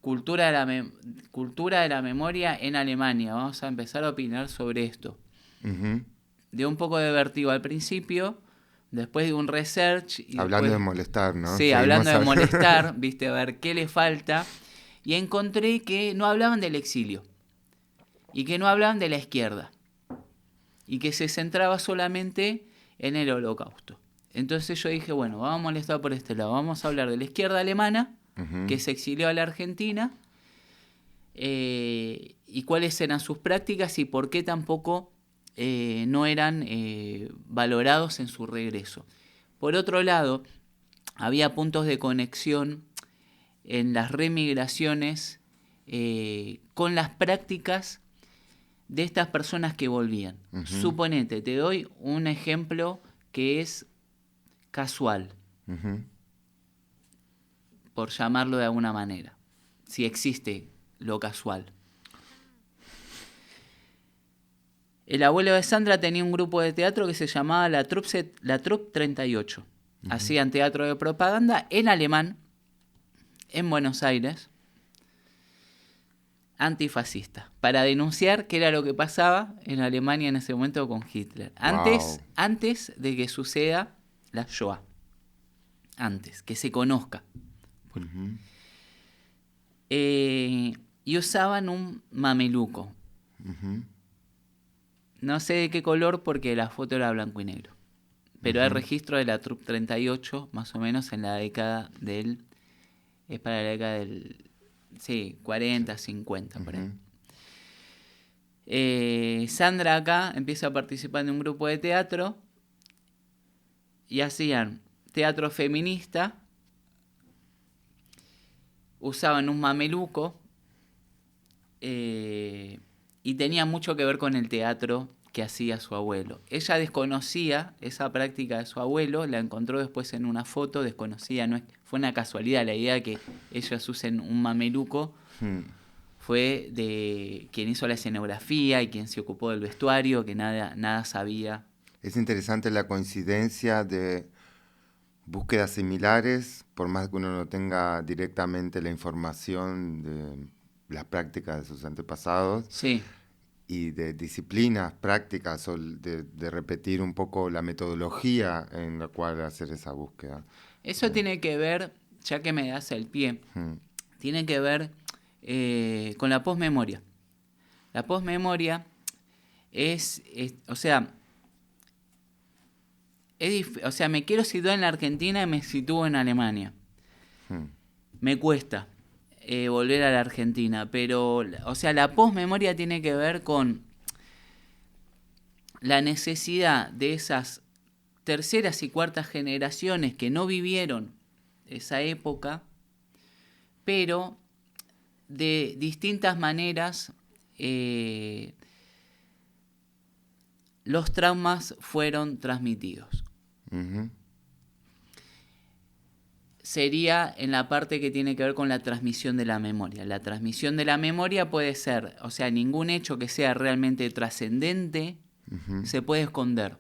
cultura de la memoria en Alemania, vamos a empezar a opinar sobre esto. Dio un poco de vértigo al principio, después de un research. Y hablando después, de molestar, ¿no? Sí, hablando de molestar, viste, a ver qué le falta. Y encontré que no hablaban del exilio. Y que no hablaban de la izquierda. Y que se centraba solamente en el Holocausto. Entonces yo dije, bueno, vamos a molestar por este lado. Vamos a hablar de la izquierda alemana, que se exilió a la Argentina, y cuáles eran sus prácticas y por qué tampoco no eran valorados en su regreso. Por otro lado, había puntos de conexión en las remigraciones con las prácticas de estas personas que volvían. Suponete, te doy un ejemplo que es casual, por llamarlo de alguna manera, si existe lo casual. El abuelo de Sandra tenía un grupo de teatro que se llamaba la Troupe 38. Hacían teatro de propaganda en alemán, en Buenos Aires, antifascista, para denunciar qué era lo que pasaba en Alemania en ese momento con Hitler. Antes de que suceda la Shoah. Antes, que se conozca. Y usaban un mameluco. No sé de qué color porque la foto era blanco y negro. Pero hay registro de la Troupe 38, más o menos en la década del... Es para la década del... Sí, 40, 50, por ahí. Sandra acá empieza a participar en un grupo de teatro y hacían teatro feminista, usaban un mameluco y tenía mucho que ver con el teatro que hacía su abuelo. Ella desconocía esa práctica de su abuelo, la encontró después en una foto, desconocida, fue una casualidad la idea de que ellos usen un mameluco. Fue de quien hizo la escenografía y quien se ocupó del vestuario, que nada sabía. Es interesante la coincidencia de búsquedas similares, por más que uno no tenga directamente la información de las prácticas de sus antepasados. Sí. Y de disciplinas, prácticas, o de repetir un poco la metodología en la cual hacer esa búsqueda. Eso tiene que ver, ya que me das el pie, tiene que ver con la posmemoria. La posmemoria o sea, me quiero situar en la Argentina y me sitúo en Alemania. Me cuesta volver a la Argentina, pero, o sea, la posmemoria tiene que ver con la necesidad de esas terceras y cuartas generaciones que no vivieron esa época, pero de distintas maneras los traumas fueron transmitidos. Sería en la parte que tiene que ver con la transmisión de la memoria. La transmisión de la memoria puede ser, o sea, ningún hecho que sea realmente trascendente se puede esconder.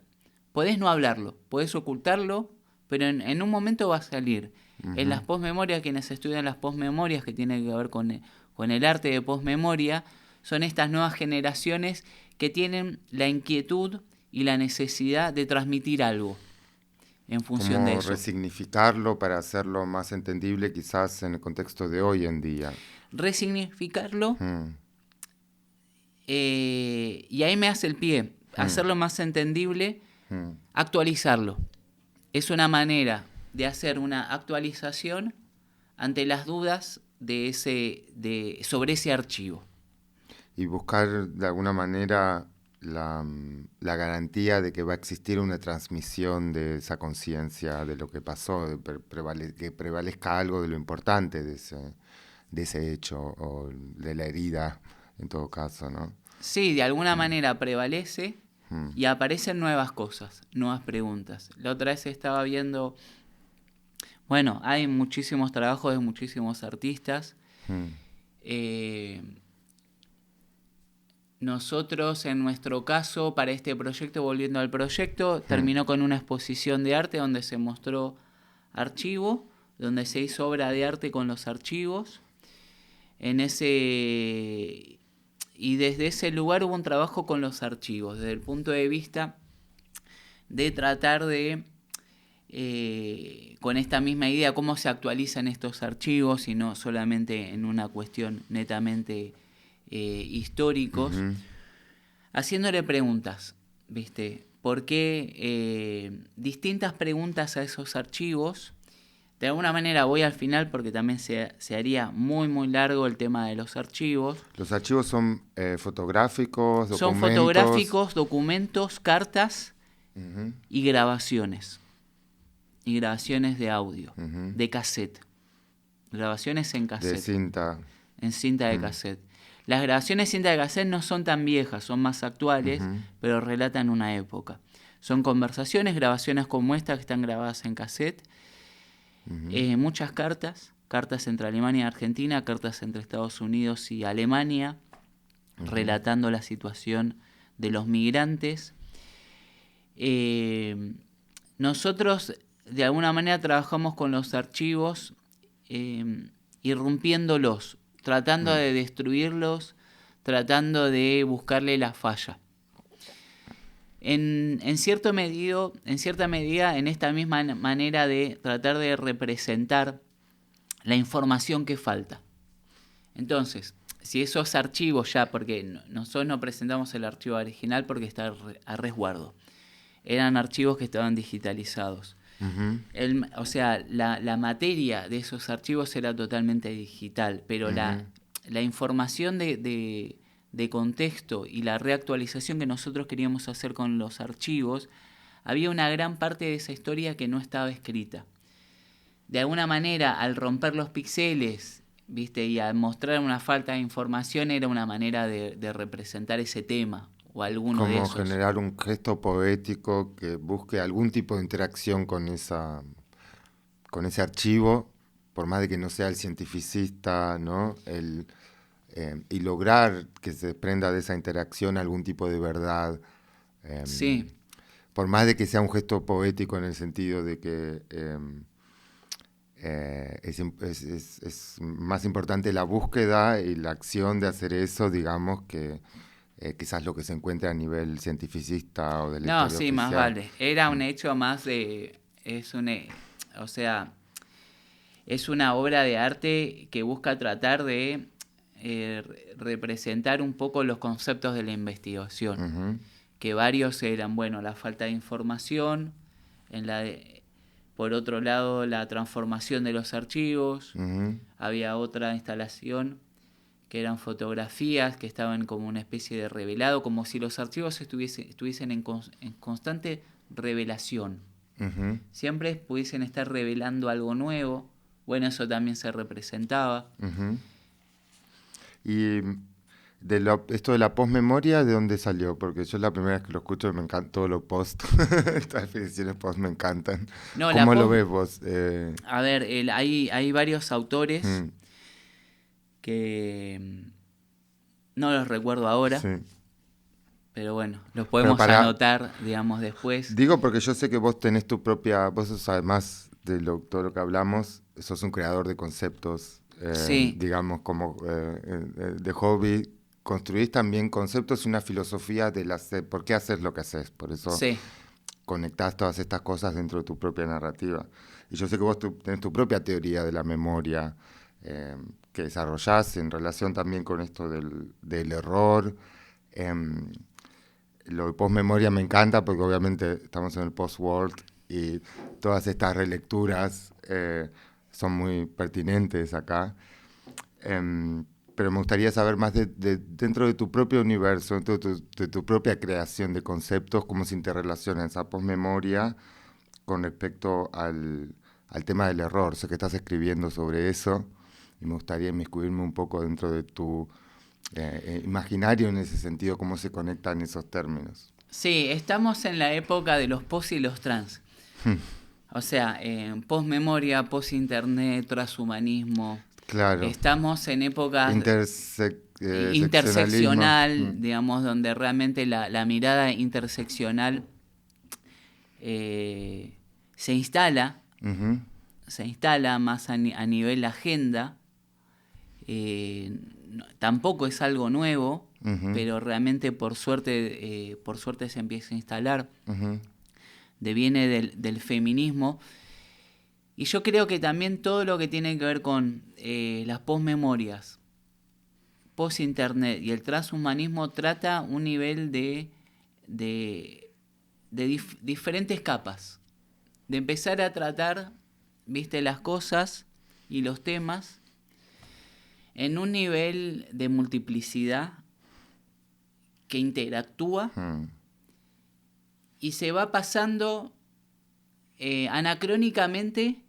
Podés no hablarlo, podés ocultarlo, pero en un momento va a salir. En las posmemorias, quienes estudian las posmemorias, que tienen que ver con el arte de posmemoria, son estas nuevas generaciones que tienen la inquietud y la necesidad de transmitir algo en función de eso. Resignificarlo para hacerlo más entendible quizás en el contexto de hoy en día. Resignificarlo y ahí me hace el pie. Hacerlo más entendible, actualizarlo. Es una manera de hacer una actualización ante las dudas sobre ese archivo. Y buscar de alguna manera la garantía de que va a existir una transmisión de esa conciencia de lo que pasó, que prevalezca algo de lo importante de ese hecho o de la herida, en todo caso, ¿no? Sí, de alguna manera prevalece y aparecen nuevas cosas, nuevas preguntas. La otra vez estaba viendo, bueno, hay muchísimos trabajos de muchísimos artistas. Nosotros, en nuestro caso, para este proyecto, volviendo al proyecto, terminó con una exposición de arte donde se mostró archivo, donde se hizo obra de arte con los archivos. Y desde ese lugar hubo un trabajo con los archivos, desde el punto de vista de tratar de, con esta misma idea, cómo se actualizan estos archivos y no solamente en una cuestión netamente históricos, haciéndole preguntas, ¿viste? Porque distintas preguntas a esos archivos. De alguna manera voy al final porque también se haría muy muy largo el tema de los archivos. ¿Los archivos son fotográficos, documentos? Son fotográficos, documentos, cartas y grabaciones. Y grabaciones de audio, de cassette. Grabaciones en cassette. De cinta. En cinta de cassette. Las grabaciones de cinta de cassette no son tan viejas, son más actuales, pero relatan una época. Son conversaciones, grabaciones como esta que están grabadas en cassette. Muchas cartas entre Alemania y Argentina, cartas entre Estados Unidos y Alemania, relatando la situación de los migrantes. Nosotros de alguna manera trabajamos con los archivos, irrumpiéndolos, tratando de destruirlos, tratando de buscarle la falla. En cierta medida, en esta misma manera de tratar de representar la información que falta. Entonces, si esos archivos ya, porque nosotros no presentamos el archivo original porque está a resguardo, eran archivos que estaban digitalizados. O sea, la materia de esos archivos era totalmente digital, pero la información de contexto y la reactualización que nosotros queríamos hacer con los archivos, había una gran parte de esa historia que no estaba escrita. De alguna manera, al romper los píxeles, ¿viste? Y al mostrar una falta de información, era una manera de representar ese tema o alguno de esos. Como generar un gesto poético que busque algún tipo de interacción con ese archivo, por más de que no sea el cientificista, ¿no? Y lograr que se desprenda de esa interacción algún tipo de verdad. Sí. Por más de que sea un gesto poético en el sentido de que es más importante la búsqueda y la acción de hacer eso, digamos, que quizás lo que se encuentra a nivel cientificista o de la historia sí, oficial. más vale. Era un hecho más de... es una obra de arte que busca tratar de representar un poco los conceptos de la investigación, que varios eran, la falta de información, por otro lado la transformación de los archivos, había otra instalación que eran fotografías que estaban como una especie de revelado, como si los archivos estuviesen en constante revelación, siempre pudiesen estar revelando algo nuevo. Eso también se representaba. Y esto de la postmemoria, ¿de dónde salió? Porque yo es la primera vez que lo escucho y me encanta todo lo post. Estas definiciones post me encantan. ¿Cómo lo ves vos? A ver, hay varios autores que no los recuerdo ahora. Sí. Pero los podemos anotar, digamos, después. Digo porque yo sé que vos tenés tu propia... Vos sos, además de todo lo que hablamos, sos un creador de conceptos. Sí. Digamos, como de hobby, construís también conceptos y una filosofía por qué haces lo que haces. Por eso conectás todas estas cosas dentro de tu propia narrativa. Y yo sé que vos tenés tu propia teoría de la memoria que desarrollás en relación también con esto del error. Lo de postmemoria me encanta porque obviamente estamos en el post-world y todas estas relecturas son muy pertinentes acá. Pero me gustaría saber más dentro de tu propio universo, dentro de tu propia creación de conceptos, cómo se interrelaciona esa posmemoria con respecto al tema del error. Sé que estás escribiendo sobre eso y me gustaría inmiscuirme un poco dentro de tu imaginario en ese sentido, cómo se conectan esos términos. Sí, estamos en la época de los post y los trans. O sea, post-memoria, post-internet, transhumanismo. Claro. Estamos en épocas Seccionalismo. interseccional, digamos, donde realmente la mirada interseccional se instala, Ujú, más a nivel agenda. Tampoco es algo nuevo, ujú, pero realmente por suerte se empieza a instalar. ujú, Deviene del feminismo. Y yo creo que también todo lo que tiene que ver con las posmemorias, post-internet y el transhumanismo trata un nivel de diferentes capas. De empezar a tratar, viste, las cosas y los temas en un nivel de multiplicidad que interactúa ujú. y se va pasando anacrónicamente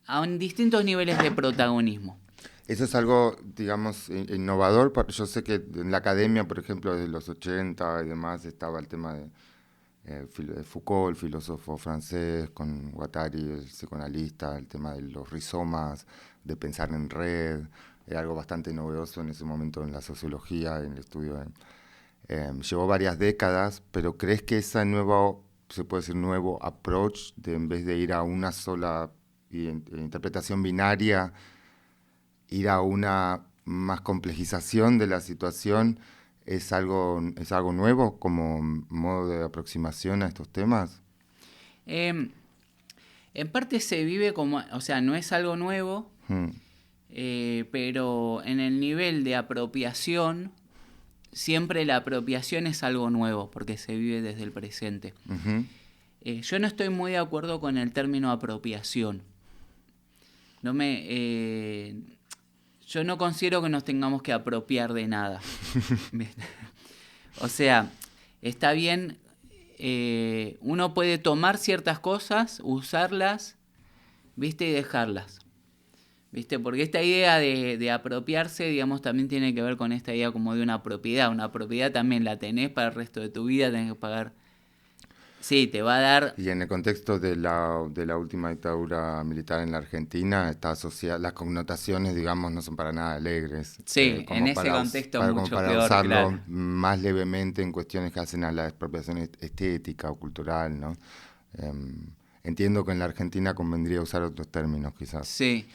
a distintos niveles de protagonismo. Eso es algo, digamos, innovador. Yo sé que en la academia, por ejemplo, de los 80 y demás, estaba el tema de Foucault, el filósofo francés, con Guattari, el psicoanalista, el tema de los rizomas, de pensar en red. Era algo bastante novedoso en ese momento en la sociología, en el estudio. Llevó varias décadas, pero ¿crees que ese nuevo, se puede decir, nuevo approach, de en vez de ir a una sola interpretación binaria, ir a una más complejización de la situación, es algo nuevo como modo de aproximación a estos temas? Eh, en parte se vive como, o sea, no es algo nuevo, Mm, pero en el nivel de apropiación, siempre la apropiación es algo nuevo, porque se vive desde el presente. ujú. Yo no estoy muy de acuerdo con el término apropiación. No me, yo no considero que nos tengamos que apropiar de nada. O sea, está bien, uno puede tomar ciertas cosas, usarlas, ¿viste? Y dejarlas. ¿Viste? Porque esta idea de apropiarse, digamos, también tiene que ver con esta idea como de una propiedad. Una propiedad también la tenés para el resto de tu vida, tenés que pagar. Sí, te va a dar. Y en el contexto de la última dictadura militar en la Argentina, está asociada, las connotaciones, digamos, no son para nada alegres, Sí, en ese contexto como mucho para peor, claro. usarlo más levemente en cuestiones que hacen a la expropiación estética o cultural, ¿no? Em, Entiendo que en la Argentina convendría usar otros términos, quizás. Sí.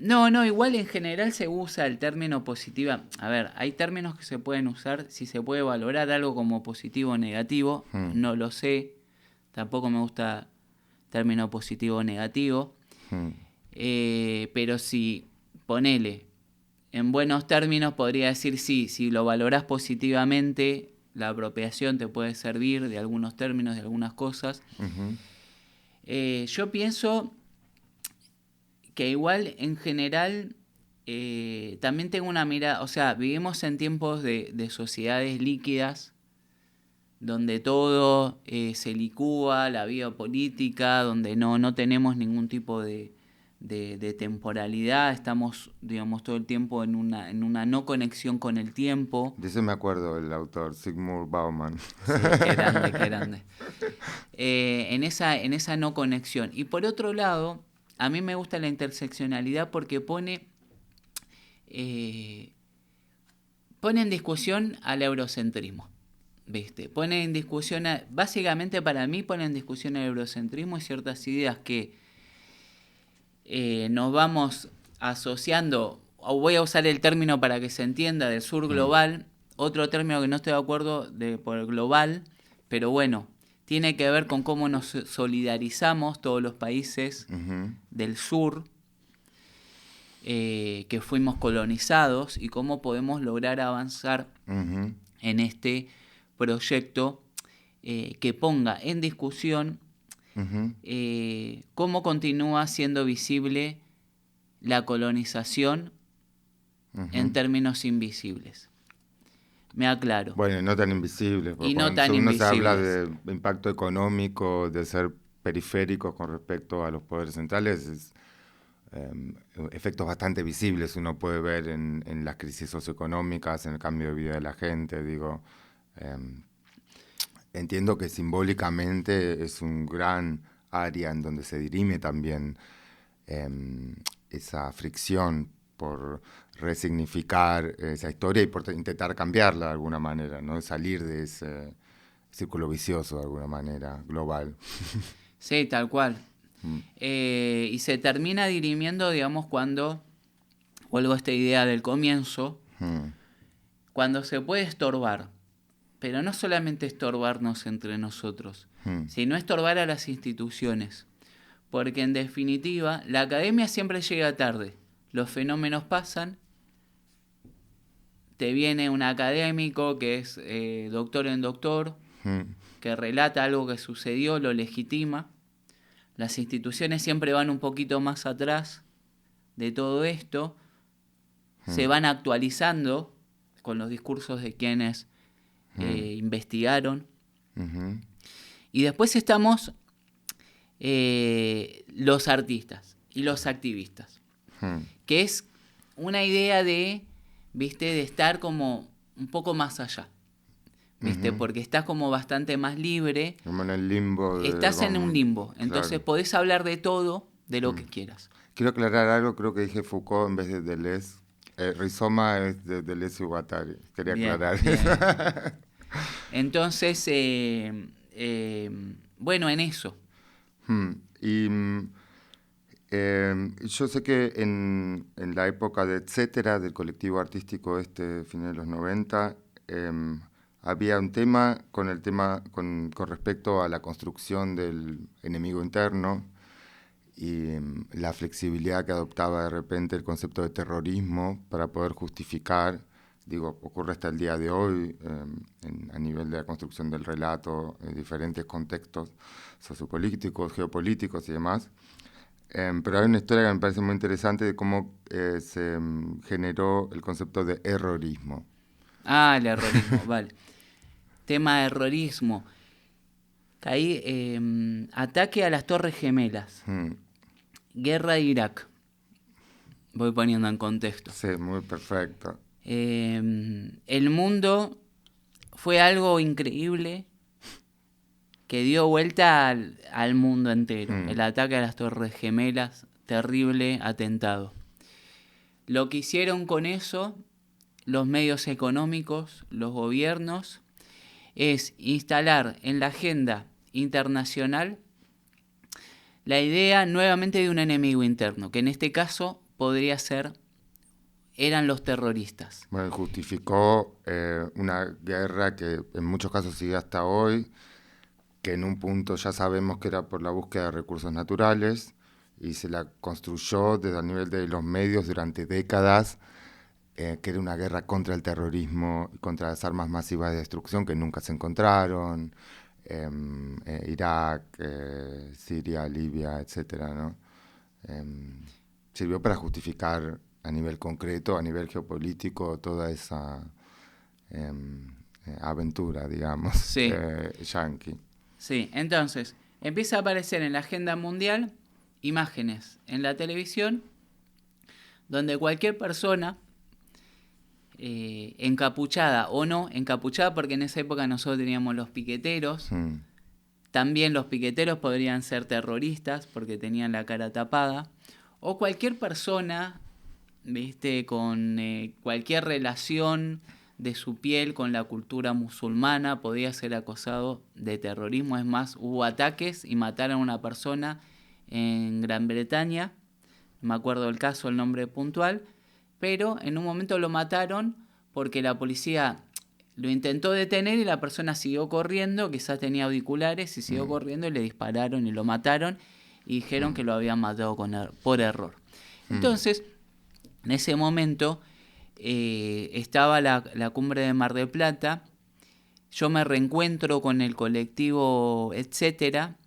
No, igual en general se usa el término positiva. A ver, hay términos que se pueden usar, si se puede valorar algo como positivo o negativo, Hmm, no lo sé. Tampoco me gusta término positivo o negativo. hmm, Pero si, ponele, en buenos términos podría decir sí, si lo valorás positivamente, la apropiación te puede servir de algunos términos, de algunas cosas. ujú, Yo pienso que igual en general también tengo una mirada, o sea, vivimos en tiempos de sociedades líquidas, donde todo se licúa, la vida política, donde no tenemos ningún tipo de temporalidad, estamos, digamos, todo el tiempo en una no conexión con el tiempo. De ese me acuerdo el autor, Zygmunt Bauman. Sí, qué grande, qué grande. En esa no conexión. Y por otro lado, a mí me gusta la interseccionalidad porque eh, pone en discusión al eurocentrismo. ¿Viste? Pone en discusión, básicamente para mí pone en discusión el eurocentrismo y ciertas ideas que nos vamos asociando, o voy a usar el término para que se entienda, del sur Mm, global, otro término que no estoy de acuerdo por el global, pero bueno, tiene que ver con cómo nos solidarizamos todos los países ujú, del sur, que fuimos colonizados, y cómo podemos lograr avanzar ujú, en este proyecto que ponga en discusión ujú, cómo continúa siendo visible la colonización en términos invisibles. Me aclaro. Bueno, no tan invisibles, porque Y no cuando tan uno se habla invisibles. de impacto económico, de ser periféricos con respecto a los poderes centrales, efectos bastante visibles uno puede ver en las crisis socioeconómicas, en el cambio de vida de la gente, digo. Entiendo que simbólicamente es un gran área en donde se dirime también esa fricción por resignificar esa historia y por intentar cambiarla de alguna manera, ¿no? Salir de ese círculo vicioso de alguna manera, global. Sí, tal cual. Y se termina dirimiendo, digamos, cuando, vuelvo a esta idea del comienzo, cuando se puede estorbar, pero no solamente estorbarnos entre nosotros, sino estorbar a las instituciones. Porque en definitiva, la academia siempre llega tarde. Los fenómenos pasan, te viene un académico que es doctor en doctor, que relata algo que sucedió, lo legitima. Las instituciones siempre van un poquito más atrás de todo esto, se van actualizando con los discursos de quienes investigaron. Y después estamos los artistas y los activistas, que es una idea de, ¿viste? De estar como un poco más allá, ¿viste? Porque estás como bastante más libre. Como en el limbo. Estás en un limbo, entonces claro. podés hablar de todo, de lo que quieras. Quiero aclarar algo, creo que dije Foucault en vez de Deleuze. Rizoma es de Deleuze y Guattari. Quería Bien, aclarar bien. eso. Entonces, bueno, en eso. Y yo sé que en la época de Etcétera, del colectivo artístico final de los 90, había un tema con respecto a la construcción del enemigo interno y la flexibilidad que adoptaba de repente el concepto de terrorismo para poder justificar, digo, ocurre hasta el día de hoy a nivel de la construcción del relato en diferentes contextos sociopolíticos, geopolíticos y demás. Pero hay una historia que me parece muy interesante de cómo se generó el concepto de errorismo. Ah, el errorismo, vale. Tema de errorismo. Ahí, ataque a las Torres Gemelas. Guerra de Irak. Voy poniendo en contexto. Sí, muy perfecto. El mundo fue algo increíble que dio vuelta al mundo entero. El ataque a las Torres Gemelas, terrible atentado. Lo que hicieron con eso los medios económicos, los gobiernos, es instalar en la agenda internacional la idea nuevamente de un enemigo interno, que en este caso eran los terroristas. Bueno, justificó una guerra que en muchos casos sigue hasta hoy, que en un punto ya sabemos que era por la búsqueda de recursos naturales y se la construyó desde el nivel de los medios durante décadas, que era una guerra contra el terrorismo y contra las armas masivas de destrucción que nunca se encontraron, Irak, Siria, Libia, etcétera, ¿no? Sirvió para justificar a nivel concreto, a nivel geopolítico, toda esa aventura, digamos, Sí. yanqui. Sí, entonces empieza a aparecer en la agenda mundial imágenes en la televisión donde cualquier persona, encapuchada o no, encapuchada porque en esa época nosotros teníamos los piqueteros, también los piqueteros podrían ser terroristas porque tenían la cara tapada, o cualquier persona, ¿viste? Con cualquier relación de su piel con la cultura musulmana podía ser acusado de terrorismo. Es más, hubo ataques y mataron a una persona en Gran Bretaña, no me acuerdo el caso, el nombre puntual, pero en un momento lo mataron porque la policía lo intentó detener y la persona siguió corriendo, quizás tenía auriculares y siguió corriendo y le dispararon y lo mataron y dijeron que lo habían matado por error. Entonces, en ese momento estaba la cumbre de Mar del Plata, yo me reencuentro con el colectivo Etcétera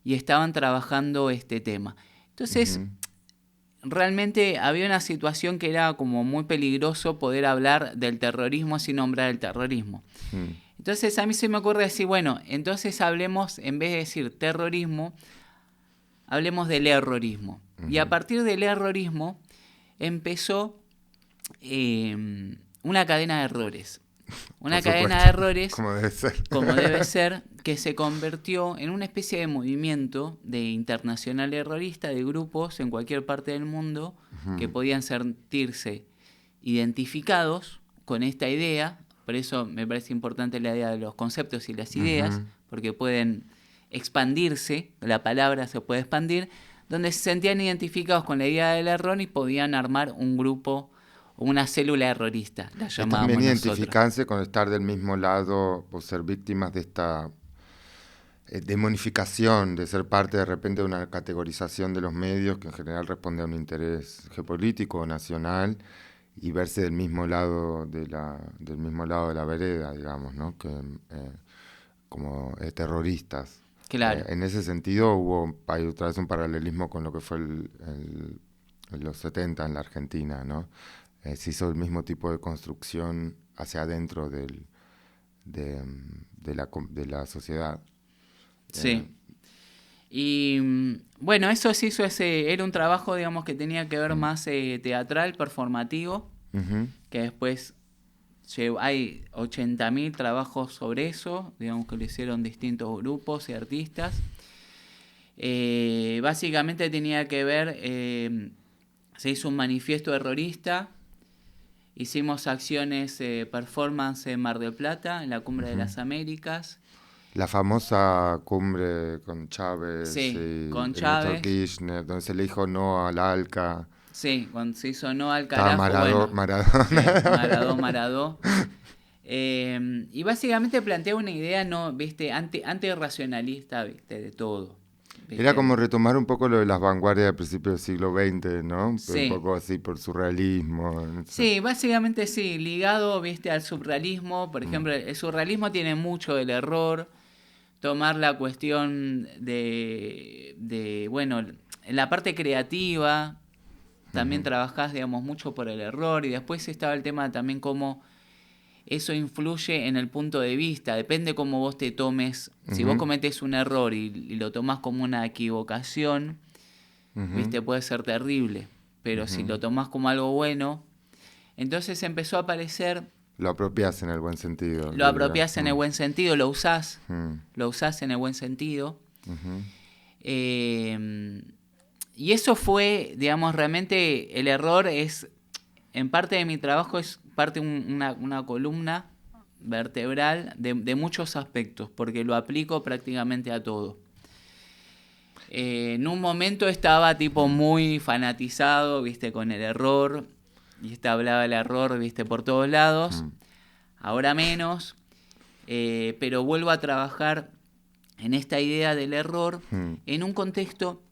y estaban trabajando este tema. Entonces, realmente había una situación que era como muy peligroso poder hablar del terrorismo sin nombrar el terrorismo. Entonces a mí se me ocurre decir, bueno, entonces hablemos, en vez de decir terrorismo, hablemos del errorismo. Y a partir del errorismo empezó una cadena de errores. Una cadena de errores, como debe ser, que se convirtió en una especie de movimiento de internacional errorista, de grupos en cualquier parte del mundo que podían sentirse identificados con esta idea. Por eso me parece importante la idea de los conceptos y las ideas, porque pueden expandirse, la palabra se puede expandir, donde se sentían identificados con la idea del error y podían armar un grupo, una célula errorista, la llamábamos también nosotros. identificarse con estar del mismo lado o ser víctimas de esta demonificación, de ser parte de repente de una categorización de los medios que en general responde a un interés geopolítico o nacional, y verse del mismo lado de la vereda, digamos, ¿no? Que como terroristas. Claro. En ese sentido hay otra vez un paralelismo con lo que fue los 70 en la Argentina, ¿no? Se hizo el mismo tipo de construcción hacia adentro de la sociedad. Sí. Y bueno, eso se hizo, era un trabajo, digamos, que tenía que ver más teatral, performativo, que después hay 80.000 trabajos sobre eso, digamos que lo hicieron distintos grupos y artistas. Básicamente tenía que ver, se hizo un manifiesto errorista, hicimos acciones, performance en Mar del Plata, en la Cumbre de las Américas. La famosa cumbre con Chávez y con Néstor Chávez. Kirchner, donde se le dijo no al ALCA. Sí, cuando se hizo no al carajo. Maradona. Sí, Maradó. Y básicamente plantea una idea, no, viste, antirracionalista, viste, de todo. ¿Viste? Era como retomar un poco lo de las vanguardias del principio del siglo XX, ¿no? Sí. Un poco así por surrealismo. No sé. Sí, básicamente sí, ligado, viste, al surrealismo. Por ejemplo, el surrealismo tiene mucho del error. Tomar la cuestión de bueno, en la parte creativa también trabajás, digamos, mucho por el error, y después estaba el tema también cómo eso influye en el punto de vista, depende cómo vos te tomes. Si vos cometés un error y lo tomás como una equivocación, viste, puede ser terrible, pero si lo tomás como algo bueno, entonces empezó a aparecer. Lo apropiás en el buen sentido. Lo apropiás en el buen sentido, lo usás en el buen sentido. Y eso fue, digamos, realmente el error es, en parte de mi trabajo, es parte de una columna vertebral de muchos aspectos, porque lo aplico prácticamente a todo. En un momento estaba tipo muy fanatizado, viste, con el error, y hablaba del error, viste, por todos lados. Ahora menos, pero vuelvo a trabajar en esta idea del error en un contexto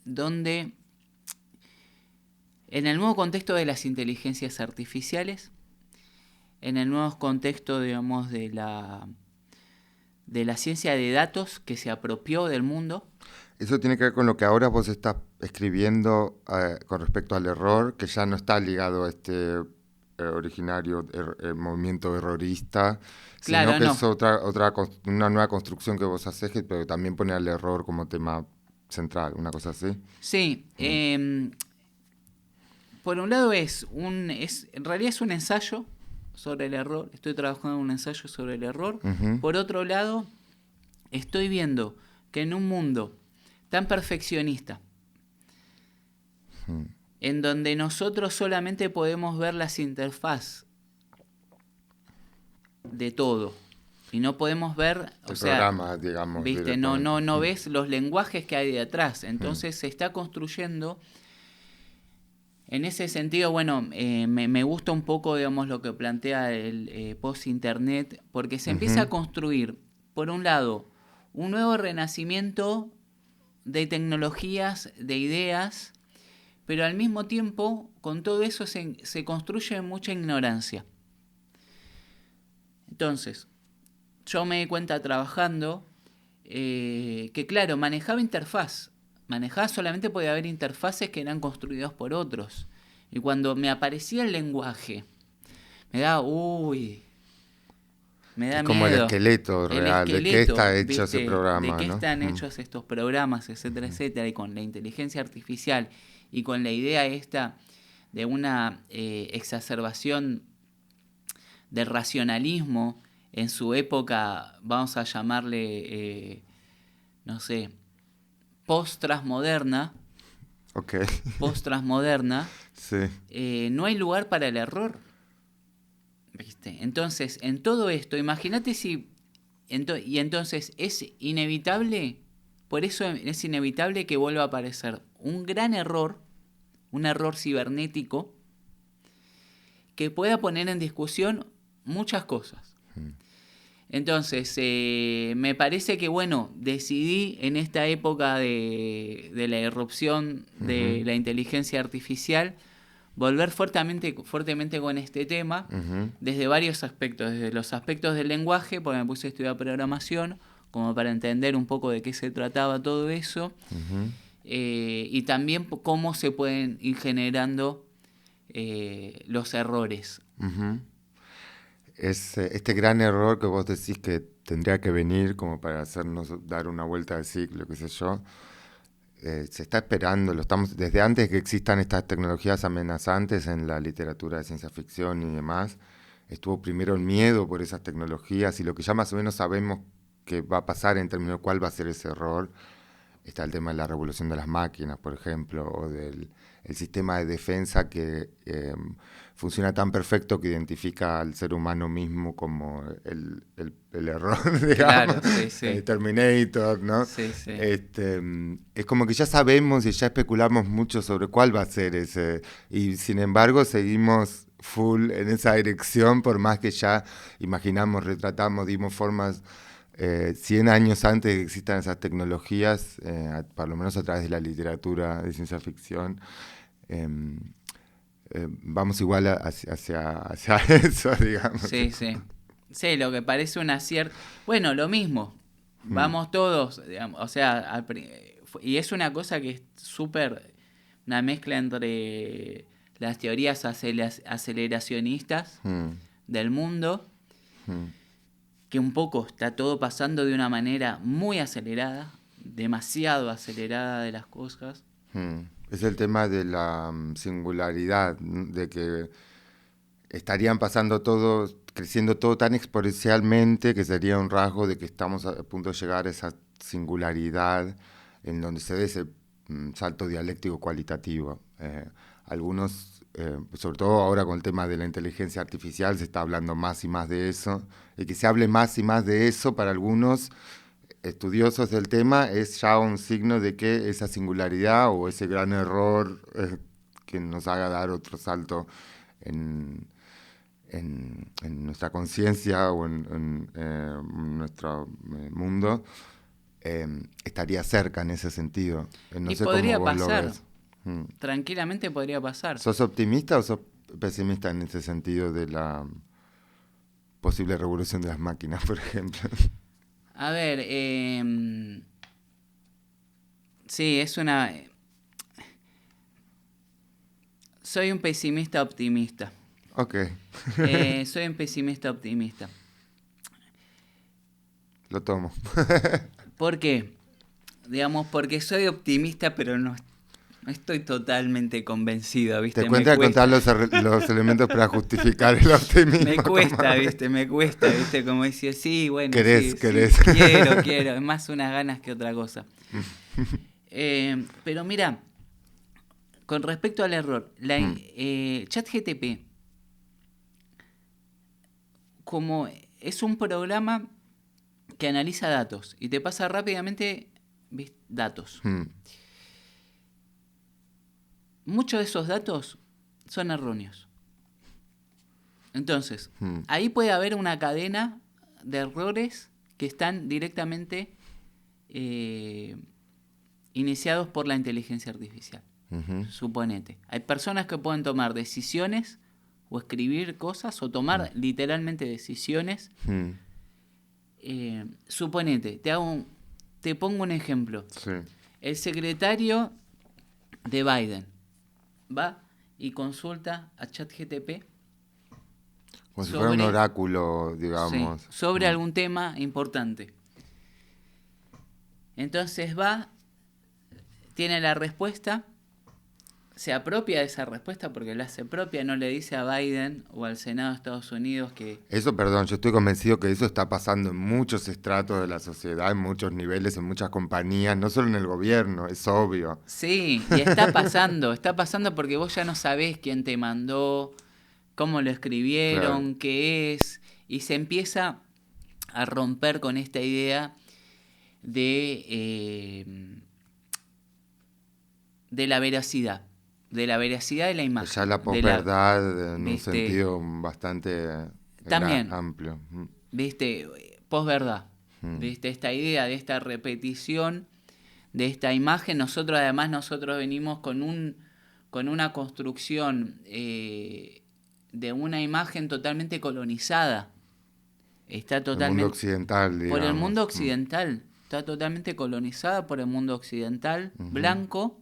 donde, en el nuevo contexto de las inteligencias artificiales, en el nuevo contexto, digamos, de la ciencia de datos que se apropió del mundo. Eso tiene que ver con lo que ahora vos estás escribiendo con respecto al error, que ya no está ligado a este originario movimiento errorista, Claro, sino que no. es una nueva construcción que vos haces, pero también pone al error como tema central, una cosa así. Sí, por un lado en realidad es un ensayo sobre el error, estoy trabajando en un ensayo sobre el error. Por otro lado, estoy viendo que en un mundo tan perfeccionista, en donde nosotros solamente podemos ver las interfaz de todo y no podemos ver el programa, digamos, viste, no ves los lenguajes que hay detrás. Entonces se está construyendo. En ese sentido, bueno, me gusta un poco, digamos, lo que plantea el post-internet, porque se empieza a construir, por un lado, un nuevo renacimiento de tecnologías, de ideas, pero al mismo tiempo, con todo eso se construye mucha ignorancia. Entonces, yo me di cuenta trabajando que, claro, manejaba interfaz. manejada solamente podía haber interfaces que eran construidas por otros. Y cuando me aparecía el lenguaje, me da, me da Es como el miedo. esqueleto El real, de qué está esqueleto, hecho ese ¿viste? De programa, qué ¿no? están hechos estos programas, etcétera, etcétera. Y con la inteligencia artificial y con la idea esta de una exacerbación del racionalismo en su época, vamos a llamarle, no sé, post-transmoderna, Ok, post-transmoderna, sí. no hay lugar para el error. ¿Viste? Entonces, en todo esto, imagínate si... y entonces es inevitable, por eso es inevitable que vuelva a aparecer un gran error, un error cibernético, que pueda poner en discusión muchas cosas. Entonces, me parece que, bueno, decidí en esta época de la irrupción de la inteligencia artificial volver fuertemente con este tema desde varios aspectos, desde los aspectos del lenguaje, porque me puse a estudiar programación, como para entender un poco de qué se trataba todo eso, y también cómo se pueden ir generando los errores. Es este gran error que vos decís que tendría que venir como para hacernos dar una vuelta de ciclo, qué sé yo. Se está esperando, lo estamos desde antes que existan estas tecnologías amenazantes en la literatura de ciencia ficción y demás. Estuvo primero el miedo por esas tecnologías y lo que ya más o menos sabemos que va a pasar en términos de cuál va a ser ese error. Está el tema de la revolución de las máquinas, por ejemplo, o del el sistema de defensa que funciona tan perfecto que identifica al ser humano mismo como el error, digamos, Claro, sí, sí. Terminator, ¿no? Sí, sí. Es como que ya sabemos y ya especulamos mucho sobre cuál va a ser ese, y sin embargo seguimos full en esa dirección, por más que ya imaginamos, retratamos, dimos formas 100 años antes de que existan esas tecnologías, por lo menos a través de la literatura de ciencia ficción, vamos igual hacia eso, digamos. Sí, sí. Sí, lo que parece un acierto. Bueno, lo mismo. Vamos todos, digamos, o sea, y es una cosa que es súper, una mezcla entre las teorías aceleracionistas del mundo, que un poco está todo pasando de una manera muy acelerada, demasiado acelerada de las cosas. Es el tema de la singularidad, de que estarían pasando todo, creciendo todo tan exponencialmente que sería un rasgo de que estamos a punto de llegar a esa singularidad en donde se dé ese salto dialéctico cualitativo. Algunos, sobre todo ahora con el tema de la inteligencia artificial, se está hablando más y más de eso, y que se hable más y más de eso para algunos estudiosos del tema es ya un signo de que esa singularidad o ese gran error que nos haga dar otro salto en, en nuestra conciencia o en nuestro mundo, estaría cerca en ese sentido. No Y sé cómo podría vos lo pasar, ves. tranquilamente podría pasar. ¿Sos optimista o sos pesimista en ese sentido de la posible revolución de las máquinas, por ejemplo? A ver, sí, es una... Soy un pesimista optimista. Ok. Soy un pesimista optimista. Lo tomo. ¿Por qué? Digamos, porque soy optimista, pero no estoy totalmente convencido, ¿viste? Te cuenta de contar los elementos para justificar el optimismo. Me cuesta, ¿viste? Me cuesta, ¿viste? Como decir, sí, bueno, Querés. sí, quiero. Es más unas ganas que otra cosa. Pero mira, con respecto al error, ChatGPT, como es un programa que analiza datos y te pasa rápidamente datos. Muchos de esos datos son erróneos. Entonces, ahí puede haber una cadena de errores que están directamente iniciados por la inteligencia artificial. Suponete. Hay personas que pueden tomar decisiones o escribir cosas o tomar literalmente decisiones. Suponete, te pongo un ejemplo. Sí. el secretario de Biden va y consulta a ChatGPT Como si fuera un oráculo, digamos. sí, sobre algún tema importante. Entonces va, tiene la respuesta, se apropia de esa respuesta porque la hace propia, no le dice a Biden o al Senado de Estados Unidos que... Eso, perdón, yo estoy convencido que eso está pasando en muchos estratos de la sociedad, en muchos niveles, en muchas compañías, no solo en el gobierno, es obvio. Sí, y está pasando porque vos ya no sabés quién te mandó, cómo lo Claro. escribieron, qué es, y se empieza a romper con esta idea de, de la veracidad, de la veracidad de la Ya imagen, la de la, posverdad en un viste, sentido bastante también, amplio. viste, posverdad, Mm. viste, esta idea de esta repetición de esta imagen, nosotros venimos con una construcción de una imagen totalmente colonizada, está El mundo totalmente, occidental, por el mundo digamos. occidental, está totalmente colonizada por el mundo occidental, blanco,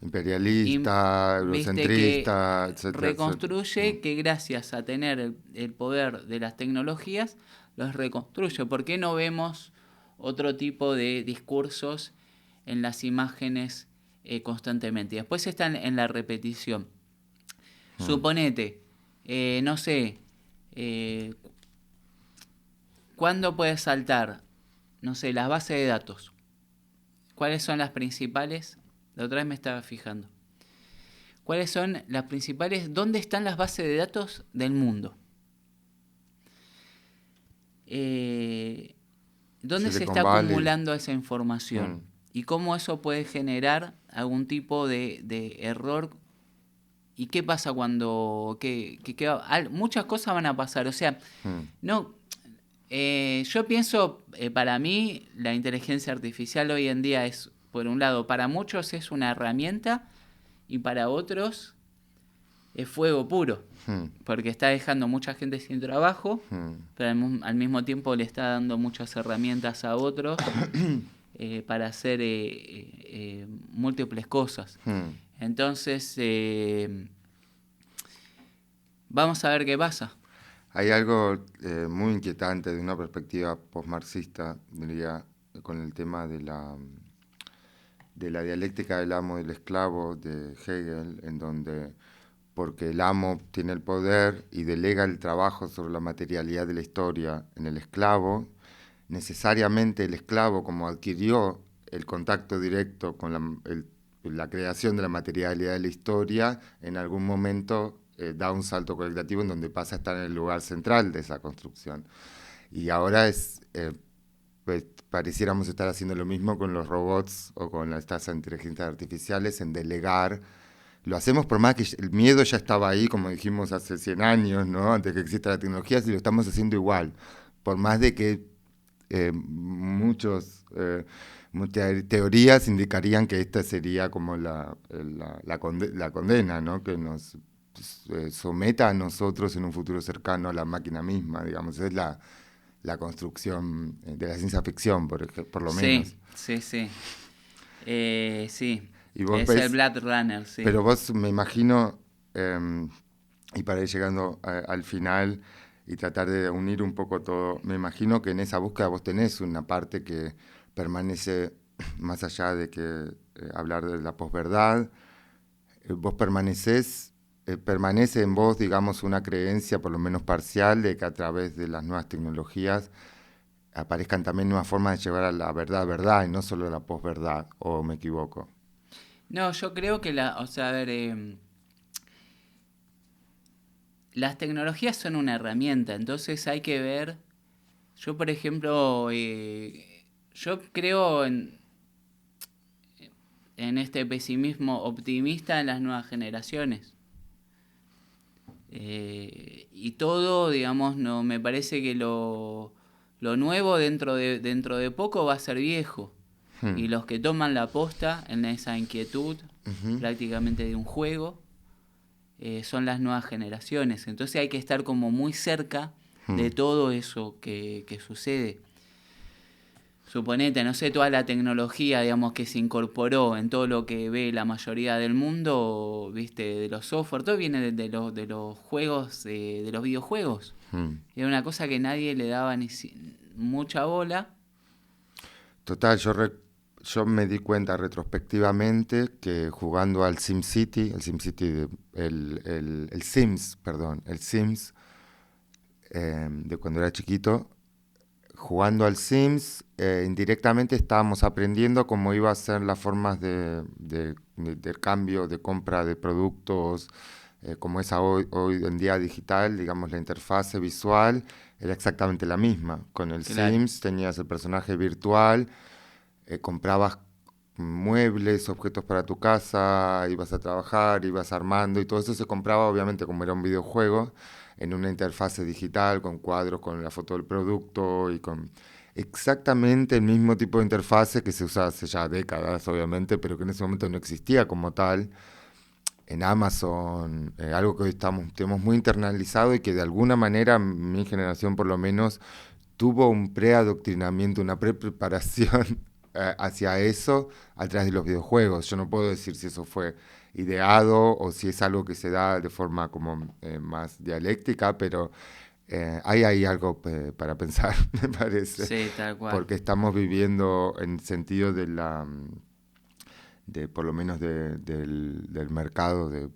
y Imperialista, viste que eurocentrista, etcétera, etcétera. reconstruye que gracias a tener el poder de las tecnologías, los reconstruye. ¿Por qué no vemos otro tipo de discursos en las imágenes constantemente? Y después están en la repetición. Suponete, no sé, eh, ¿cuándo puedes saltar? No sé, las bases de datos. ¿Cuáles son las principales? La otra vez me estaba fijando. ¿Cuáles son las principales? ¿Dónde están las bases de datos del mundo? ¿Dónde se está Silicon Valley. acumulando esa información? Mm. ¿Y cómo eso puede generar algún tipo de error? ¿Y qué pasa cuando... muchas cosas van a pasar. O sea, Mm. no... yo pienso, para mí, la inteligencia artificial hoy en día es, por un lado, para muchos es una herramienta y para otros es fuego puro, porque está dejando mucha gente sin trabajo, pero al mismo tiempo le está dando muchas herramientas a otros para hacer múltiples cosas. Entonces, vamos a ver qué pasa. Hay algo muy inquietante de una perspectiva postmarxista, diría, con el tema de la dialéctica del amo y del esclavo de Hegel, en donde porque el amo tiene el poder y delega el trabajo sobre la materialidad de la historia en el esclavo, necesariamente el esclavo, como adquirió el contacto directo con la creación de la materialidad de la historia, en algún momento da un salto cualitativo en donde pasa a estar en el lugar central de esa construcción. Y ahora pues, pareciéramos estar haciendo lo mismo con los robots o con estas inteligencias artificiales, en delegar. Lo hacemos por más que el miedo ya estaba ahí, como dijimos hace 100 años, ¿no? Antes que exista la tecnología, y lo estamos haciendo igual. Por más de que muchas teorías indicarían que esta sería como la condena, ¿no? Que nos someta a nosotros en un futuro cercano a la máquina misma, digamos. Es la construcción de la ciencia ficción, por lo menos. Sí, sí, sí. Sí, Y vos es el ves, Blade Runner, sí. pero vos me imagino, y para ir llegando al final y tratar de unir un poco todo, me imagino que en esa búsqueda vos tenés una parte que permanece más allá de que hablar de la posverdad, vos permanece en vos, digamos, una creencia, por lo menos parcial, de que a través de las nuevas tecnologías aparezcan también nuevas formas de llevar a la verdad, y no solo a la posverdad, o me equivoco. No, yo creo que o sea, a ver, las tecnologías son una herramienta, entonces hay que ver, yo por ejemplo, yo creo en este pesimismo optimista en las nuevas generaciones. Y todo, digamos, no me parece que lo nuevo dentro de poco va a ser viejo. Y los que toman la posta en esa inquietud prácticamente de un juego son las nuevas generaciones. Entonces hay que estar como muy cerca de todo eso que sucede. suponete, no sé, toda la tecnología, digamos, que se incorporó en todo lo que ve la mayoría del mundo, viste, de los software, todo viene de los juegos, de los videojuegos. Era una cosa que nadie le daba mucha bola. Total, yo me di cuenta retrospectivamente que jugando al SimCity, el Sims, perdón, el Sims, de cuando era chiquito, jugando al Sims, indirectamente estábamos aprendiendo cómo iba a ser las formas de cambio, de compra de productos, como es hoy en día digital, digamos, la interfase visual era exactamente la misma. Con el Claro. Sims tenías el personaje virtual, comprabas muebles, objetos para tu casa, ibas a trabajar, ibas armando y todo eso se compraba obviamente como era un videojuego en una interfase digital con cuadros, con la foto del producto y con exactamente el mismo tipo de interfase que se usa hace ya décadas obviamente, pero que en ese momento no existía como tal en Amazon, algo que hoy tenemos muy internalizado y que de alguna manera mi generación por lo menos tuvo un preadoctrinamiento, una preparación hacia eso a través de los videojuegos. Yo no puedo decir si eso fue ideado o si es algo que se da de forma como más dialéctica, pero hay ahí algo para pensar, me parece, Sí, tal cual. porque estamos viviendo en el sentido de por lo menos del mercado de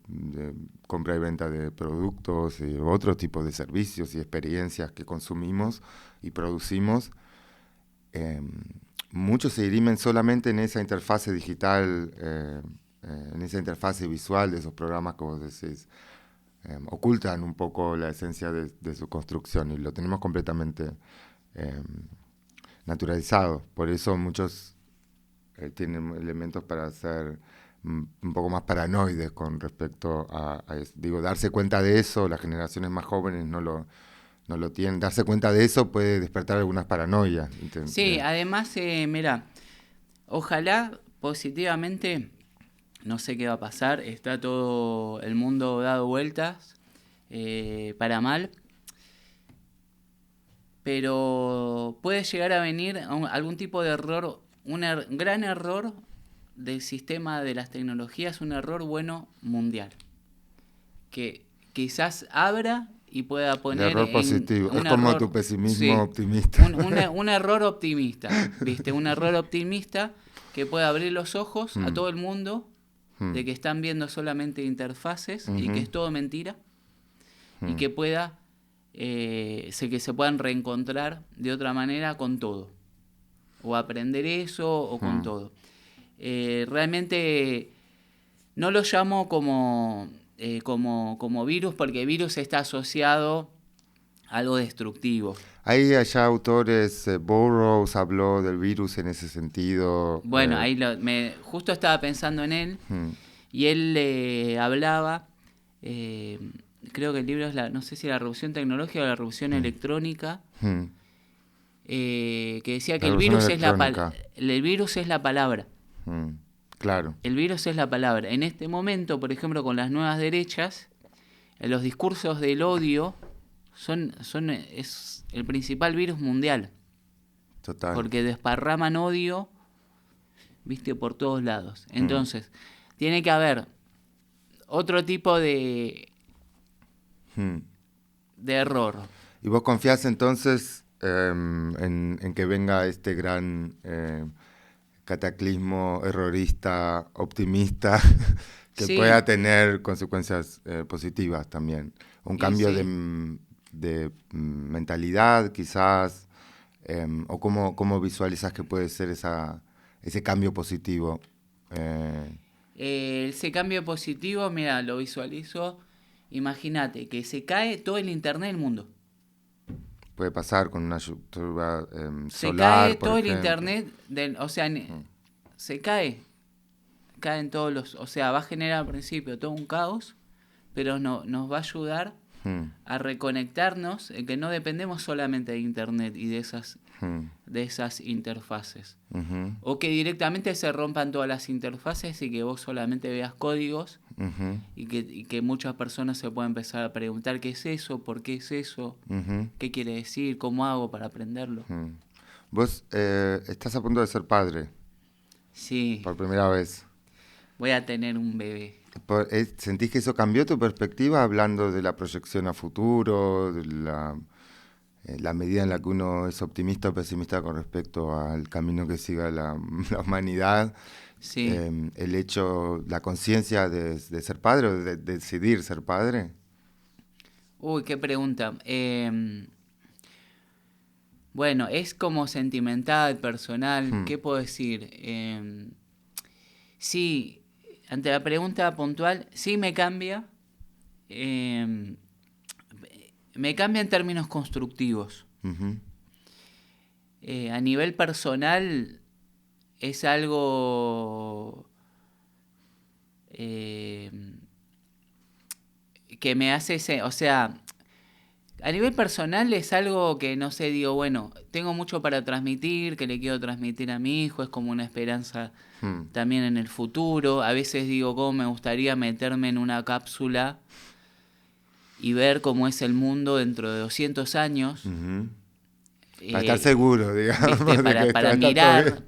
compra y venta de productos y otros tipos de servicios y experiencias que consumimos y producimos, eh, muchos se dirimen solamente en esa interfase digital, en esa interfase visual de esos programas que vos decís. Ocultan un poco la esencia de su construcción y lo tenemos completamente eh, naturalizado. Por eso muchos tienen elementos para ser un poco más paranoides con respecto a eso. Digo, darse cuenta de eso, las generaciones más jóvenes no lo tienen. Darse cuenta de eso puede despertar algunas paranoias. Sí, además, mira, ojalá positivamente, no sé qué va a pasar, está todo el mundo dado vueltas para mal, pero puede llegar a venir algún tipo de error, un gran error del sistema de las tecnologías, un error bueno mundial, que quizás abra y pueda El poner error en positivo. Es un como tu error, pesimismo sí, optimista. un error optimista, ¿viste? Un error optimista que pueda abrir los ojos a todo el mundo de que están viendo solamente interfaces y que es todo mentira y que pueda que se puedan reencontrar de otra manera con todo o aprender eso o con todo. Realmente no lo llamo como virus porque virus está asociado a algo destructivo. Hay allá autores, Burroughs habló del virus en ese sentido. Bueno, ahí justo estaba pensando en él y él hablaba, eh, creo que el libro es no sé si la revolución tecnológica o la revolución electrónica, que decía La que revolución electrónica. el virus es la palabra. Claro. El virus es la palabra. En este momento, por ejemplo, con las nuevas derechas, los discursos del odio es el principal virus mundial. Total. Porque desparraman odio, viste, por todos lados. Entonces, tiene que haber otro tipo de error. ¿Y vos confías entonces en que venga este gran cataclismo errorista, optimista, que Sí, pueda tener consecuencias positivas también? Un y cambio sí. de mentalidad quizás, o cómo visualizas que puede ser ese cambio positivo. Eh, Ese cambio positivo, mira, lo visualizo. Imagínate que se cae todo el internet del mundo. Puede pasar con una lluvia Se cae solar, por todo el ejemplo. internet o sea, se caen todos o sea, va a generar al principio todo un caos, pero nos va a ayudar a reconectarnos en que no dependemos solamente de internet y de esas interfaces. O que directamente se rompan todas las interfaces y que vos solamente veas códigos y que muchas personas se puedan empezar a preguntar qué es eso, por qué es eso, qué quiere decir, cómo hago para aprenderlo. Vos estás a punto de ser padre Sí, por primera vez. voy a tener un bebé. ¿Sentís que eso cambió tu perspectiva hablando de la proyección a futuro, de la medida en la que uno es optimista o pesimista con respecto al camino que siga la humanidad? Sí. El hecho, la conciencia de ser padre o de decidir ser padre. Uy, qué pregunta. Bueno, es como sentimental, personal. Hmm, ¿Qué puedo decir? Sí, ante la pregunta puntual, sí me cambia. em, Me cambia en términos constructivos. ujú, A nivel personal es algo eh, que me hace, o sea, a nivel personal es algo que no sé, digo, bueno, tengo mucho para transmitir, que le quiero transmitir a mi hijo, es como una esperanza hmm, también en el futuro. A veces digo, cómo me gustaría meterme en una cápsula y ver cómo es el mundo dentro de 200 años. ujú. Para estar eh, seguro, ¿Viste? digamos, de que Para va a estar todo bien. mirar,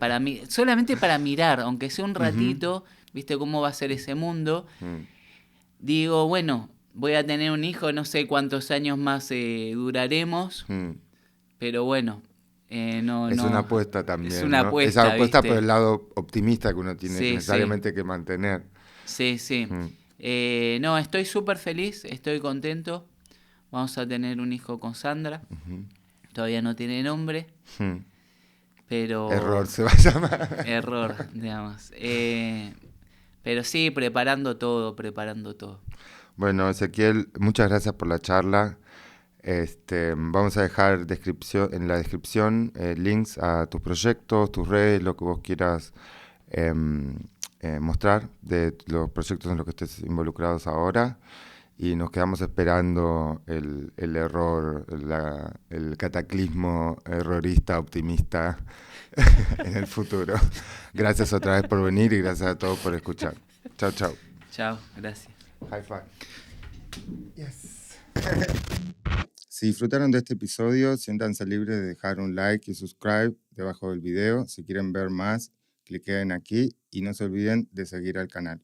solamente para mirar, aunque sea un Ujú, ratito, ¿viste? Cómo va a ser ese mundo. mm, Digo, bueno, voy a tener un hijo, no sé cuántos años más duraremos, mm. pero bueno, Es una no, apuesta es también, una ¿no? Esa apuesta, apuesta por el ¿viste? lado optimista que uno tiene que Sí, sí, necesariamente que mantener. sí, sí. Mm, No, estoy súper feliz, estoy contento. Vamos a tener un hijo con Sandra. ujú, Todavía no tiene nombre, mm. Error pero se va a llamar. error, digamos. Pero sí, preparando todo, preparando todo. Bueno, Ezequiel, muchas gracias por la charla. Vamos a dejar en la descripción links a tus proyectos, tus redes, lo que vos quieras em, mostrar de los proyectos en los que estés involucrados ahora. Y nos quedamos esperando el error, el cataclismo errorista, optimista en el futuro. Gracias otra vez por venir y gracias a todos por escuchar. Chao, chao. Chao, gracias. High five. Yes. Si disfrutaron de este episodio, siéntanse libres de dejar un like y subscribe debajo del video. Si quieren ver más, cliquen aquí y no se olviden de seguir al canal.